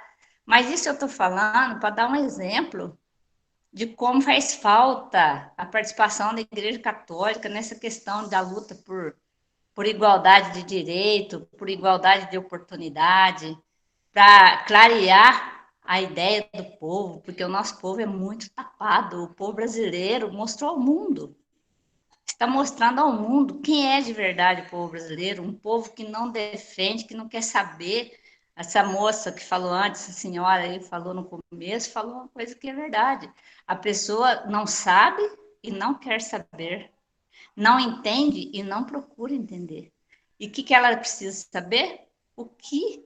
Mas isso eu estou falando para dar um exemplo de como faz falta a participação da Igreja Católica nessa questão da luta por igualdade de direito, por igualdade de oportunidade, para clarear a ideia do povo, porque o nosso povo é muito tapado. O povo brasileiro mostrou ao mundo, está mostrando ao mundo quem é de verdade o povo brasileiro, um povo que não defende, que não quer saber. Essa moça que falou antes, a senhora aí falou no começo, falou uma coisa que é verdade. A pessoa não sabe e não quer saber, não entende e não procura entender. E o que ela precisa saber? O que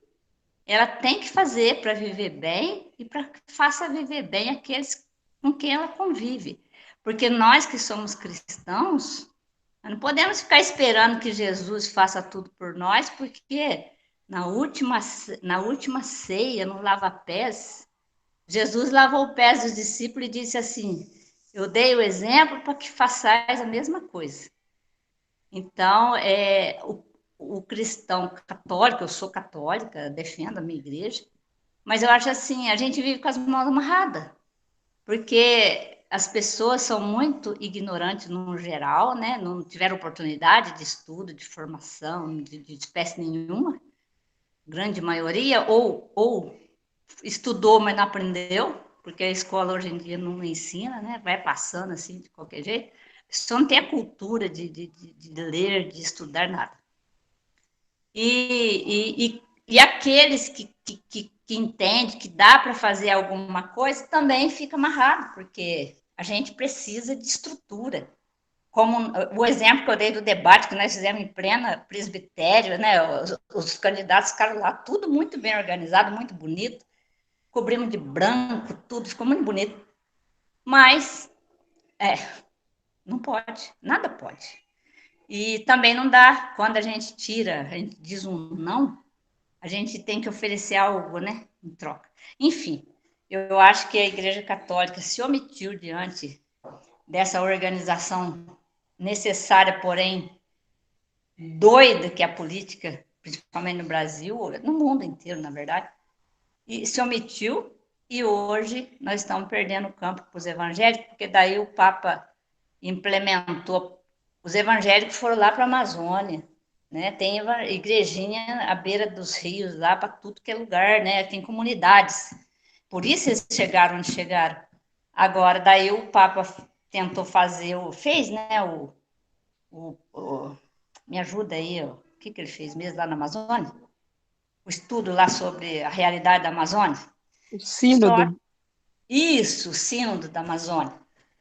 ela tem que fazer para viver bem e para que faça viver bem aqueles com quem ela convive. Porque nós que somos cristãos, não podemos ficar esperando que Jesus faça tudo por nós, porque na última ceia, no lava-pés, Jesus lavou os pés dos discípulos e disse assim: eu dei o exemplo para que façais a mesma coisa. Então, o cristão católico, eu sou católica, defendo a minha igreja, mas eu acho assim, a gente vive com as mãos amarradas, porque as pessoas são muito ignorantes no geral, né? Não tiveram oportunidade de estudo, de formação, de espécie nenhuma, grande maioria, ou estudou, mas não aprendeu, porque a escola hoje em dia não ensina, né? Vai passando assim, de qualquer jeito. Só não tem a cultura de ler, de estudar, nada. E aqueles que entendem que dá para fazer alguma coisa, também fica amarrado, porque a gente precisa de estrutura. Como o exemplo que eu dei do debate que nós fizemos em plena presbitério, né? Os candidatos ficaram lá, tudo muito bem organizado, muito bonito, cobrimos de branco, tudo, ficou muito bonito. Mas, não pode, nada pode. E também não dá, quando a gente diz um não, a gente tem que oferecer algo, né, em troca. Enfim, eu acho que a Igreja Católica se omitiu diante dessa organização necessária, porém doida, que é a política, principalmente no Brasil, no mundo inteiro, na verdade, e se omitiu, e hoje nós estamos perdendo o campo para os evangélicos, porque daí o Papa implementou, os evangélicos foram lá para a Amazônia, né? Tem igrejinha à beira dos rios, lá para tudo que é lugar, né? Tem comunidades, por isso eles chegaram onde chegaram. Agora, daí o Papa tentou fez, né, me ajuda aí, ó. O que ele fez mesmo lá na Amazônia? O estudo lá sobre a realidade da Amazônia. O sínodo. Isso, o sínodo da Amazônia.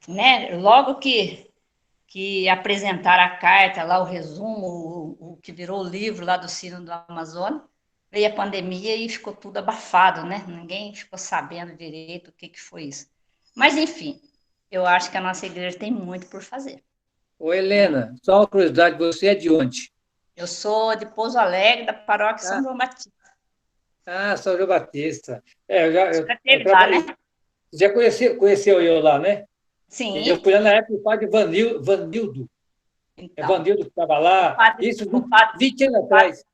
Né? Logo que apresentaram a carta, lá o resumo, o que virou o livro lá do sínodo da Amazônia, veio a pandemia e ficou tudo abafado, né? Ninguém ficou sabendo direito o que foi isso. Mas, enfim, eu acho que a nossa igreja tem muito por fazer. Ô, Helena, só uma curiosidade, você é de onde? Eu sou de Pouso Alegre, da paróquia São João Batista. Ah, São João Batista. Já conheceu eu lá, né? Sim. Eu fui lá na época do padre Vanildo. Então, Vanildo que estava lá, isso 20 anos atrás.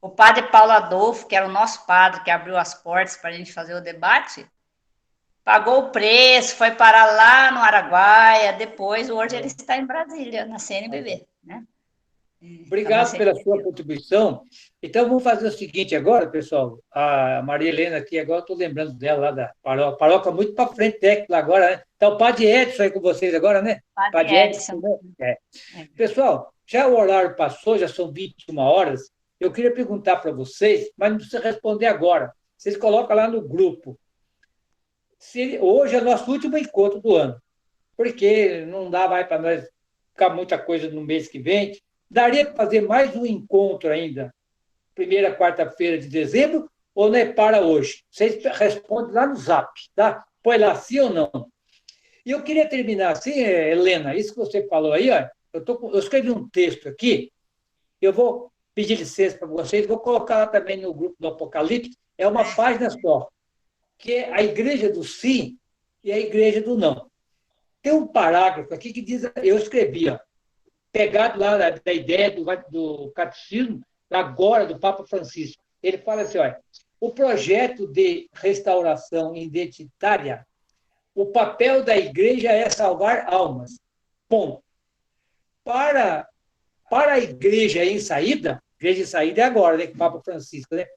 O padre Paulo Adolfo, que era o nosso padre, que abriu as portas para a gente fazer o debate, pagou o preço, foi parar lá no Araguaia, depois, hoje ele está em Brasília, na CNBB, né? Obrigado pela sua contribuição. Então, vamos fazer o seguinte agora, pessoal. A Maria Helena aqui, agora estou lembrando dela lá da paróquia. Paróquia muito para frente, técnico lá agora, né? Então, o padre Edson aí com vocês agora, né? Padre Edson. Né? Pessoal, já o horário passou, já são 21 horas. Eu queria perguntar para vocês, mas não precisa responder agora. Vocês colocam lá no grupo. Hoje é o nosso último encontro do ano, porque não dá mais para nós ficar muita coisa no mês que vem. Daria para fazer mais um encontro ainda, primeira quarta-feira de dezembro, ou não é para hoje? Vocês respondem lá no Zap, tá? Põe lá sim ou não. E eu queria terminar assim, Helena, isso que você falou aí, ó, eu escrevi um texto aqui, eu vou pedir licença para vocês, vou colocar lá também no grupo do Apocalipse, é uma página só, que é a igreja do sim e a igreja do não. Tem um parágrafo aqui que diz, eu escrevi, ó, pegado lá da ideia do catecismo, agora do Papa Francisco. Ele fala assim, olha, o projeto de restauração identitária, o papel da igreja é salvar almas. Ponto. Para a igreja em saída é agora, né, que o Papa Francisco, né,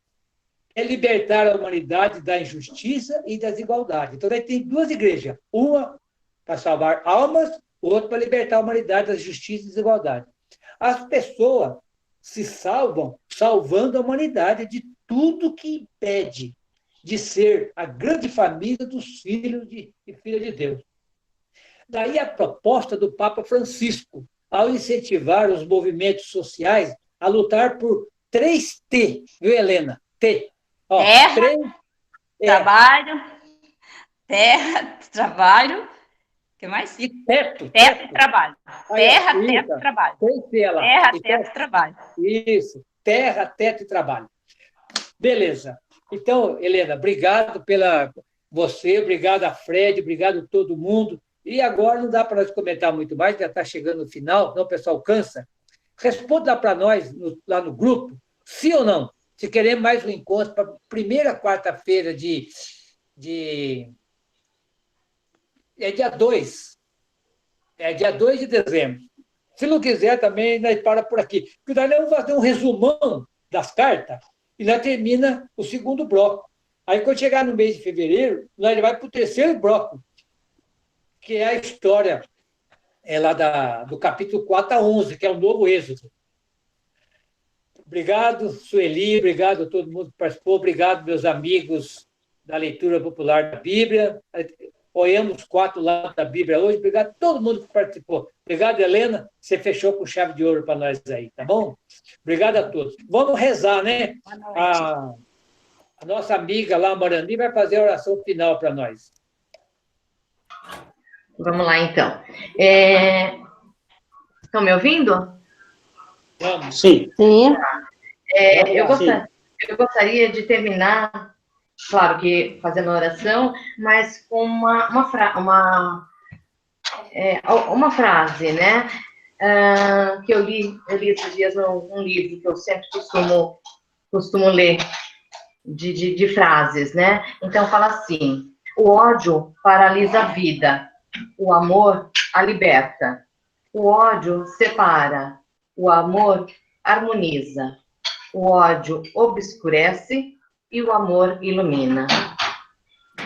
é libertar a humanidade da injustiça e da desigualdade. Então, daí tem duas igrejas, uma para salvar almas, outro para libertar a humanidade da justiça e desigualdade. As pessoas se salvam salvando a humanidade de tudo que impede de ser a grande família dos filhos e filhas de Deus. Daí a proposta do Papa Francisco, ao incentivar os movimentos sociais a lutar por 3T, viu, Helena? T. Ó, terra, trabalho, terra, trabalho, que mais? E teto. Teto e trabalho. Terra, teto e trabalho. Terra, teto e trabalho. Isso. Terra, teto e trabalho. Beleza. Então, Helena, obrigado pela você, obrigado a Fred, obrigado a todo mundo. E agora não dá para nós comentar muito mais, já está chegando no final, não, o pessoal cansa. Responda para nós, lá no grupo, sim ou não, se queremos mais um encontro para a primeira quarta-feira é dia 2. É dia 2 de dezembro. Se não quiser, também nós para por aqui. Porque nós vamos fazer um resumão das cartas e nós termina o segundo bloco. Aí, quando chegar no mês de fevereiro, nós vamos para o terceiro bloco, que é a história lá do capítulo 4 a 11, que é o novo Êxodo. Obrigado, Sueli, obrigado a todo mundo que participou, obrigado, meus amigos da leitura popular da Bíblia. Olhamos 4 lados da Bíblia hoje. Obrigado a todo mundo que participou. Obrigado, Helena. Você fechou com chave de ouro para nós aí, tá bom? Obrigado a todos. Vamos rezar, né? A nossa amiga lá, Morandi, vai fazer a oração final para nós. Vamos lá, então. Estão me ouvindo? Vamos. Sim. Sim. Eu gostaria de terminar, claro que fazendo a oração, mas com uma frase, né? Que eu li esses dias num livro que eu sempre costumo ler, de frases, né? Então, fala assim: o ódio paralisa a vida, o amor a liberta, o ódio separa, o amor harmoniza, o ódio obscurece e o amor ilumina.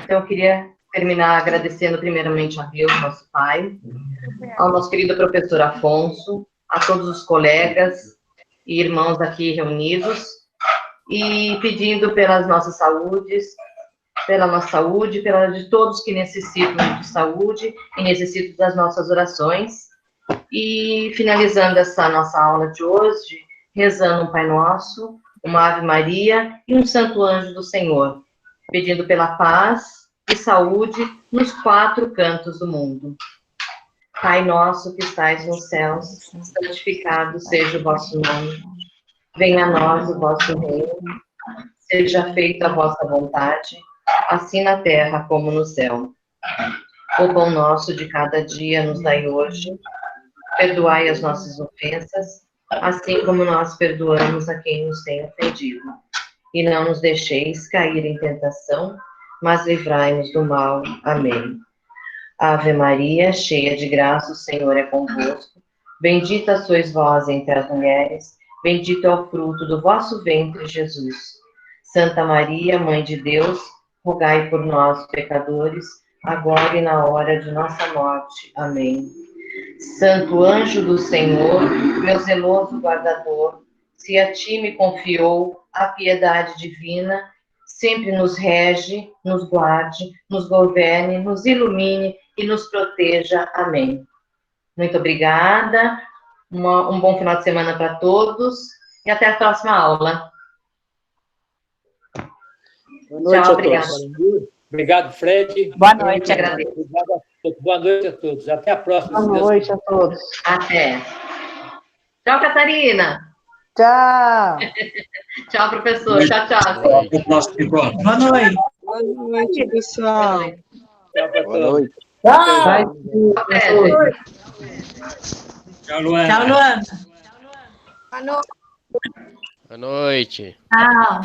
Então, eu queria terminar agradecendo primeiramente a Deus, nosso Pai, ao nosso querido professor Afonso, a todos os colegas e irmãos aqui reunidos, e pedindo pelas nossas saúdes, pela nossa saúde, pela de todos que necessitam de saúde e necessitam das nossas orações. E finalizando essa nossa aula de hoje, rezando um Pai Nosso, uma Ave Maria e um Santo Anjo do Senhor, pedindo pela paz e saúde nos 4 cantos do mundo. Pai nosso que estais nos céus, santificado seja o vosso nome. Venha a nós o vosso reino. Seja feita a vossa vontade, assim na terra como no céu. O pão nosso de cada dia nos dai hoje. Perdoai as nossas ofensas, assim como nós perdoamos a quem nos tem ofendido. E não nos deixeis cair em tentação, mas livrai-nos do mal. Amém. Ave Maria, cheia de graça, o Senhor é convosco. Bendita sois vós entre as mulheres, bendito é o fruto do vosso ventre, Jesus. Santa Maria, Mãe de Deus, rogai por nós, pecadores, agora e na hora de nossa morte. Amém. Santo anjo do Senhor, meu zeloso guardador, se a ti me confiou a piedade divina, sempre nos rege, nos guarde, nos governe, nos ilumine e nos proteja. Amém. Muito obrigada, um bom final de semana para todos e até a próxima aula. Boa noite. Tchau, a obrigada. todos. Obrigado, Fred. Boa noite. Agradeço. Obrigado a todos. Boa noite a todos. Até a próxima. Boa noite a todos. Até. Tchau, Catarina. Tchau. Tchau, professor. Tchau, tchau. Até o próximo encontro. Boa noite. Boa noite, pessoal. Tchau para Boa todos. noite. Tchau, Luana. Tchau, Luana. Boa noite. Tchau.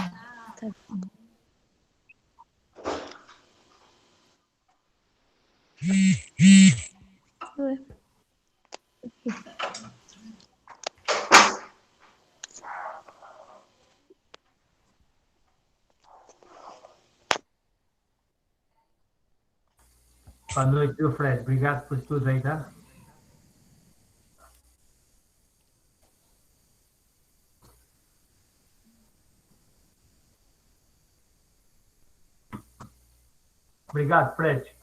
Boa noite, viu, Fred? Obrigado por tudo aí, tá? Obrigado, Fred.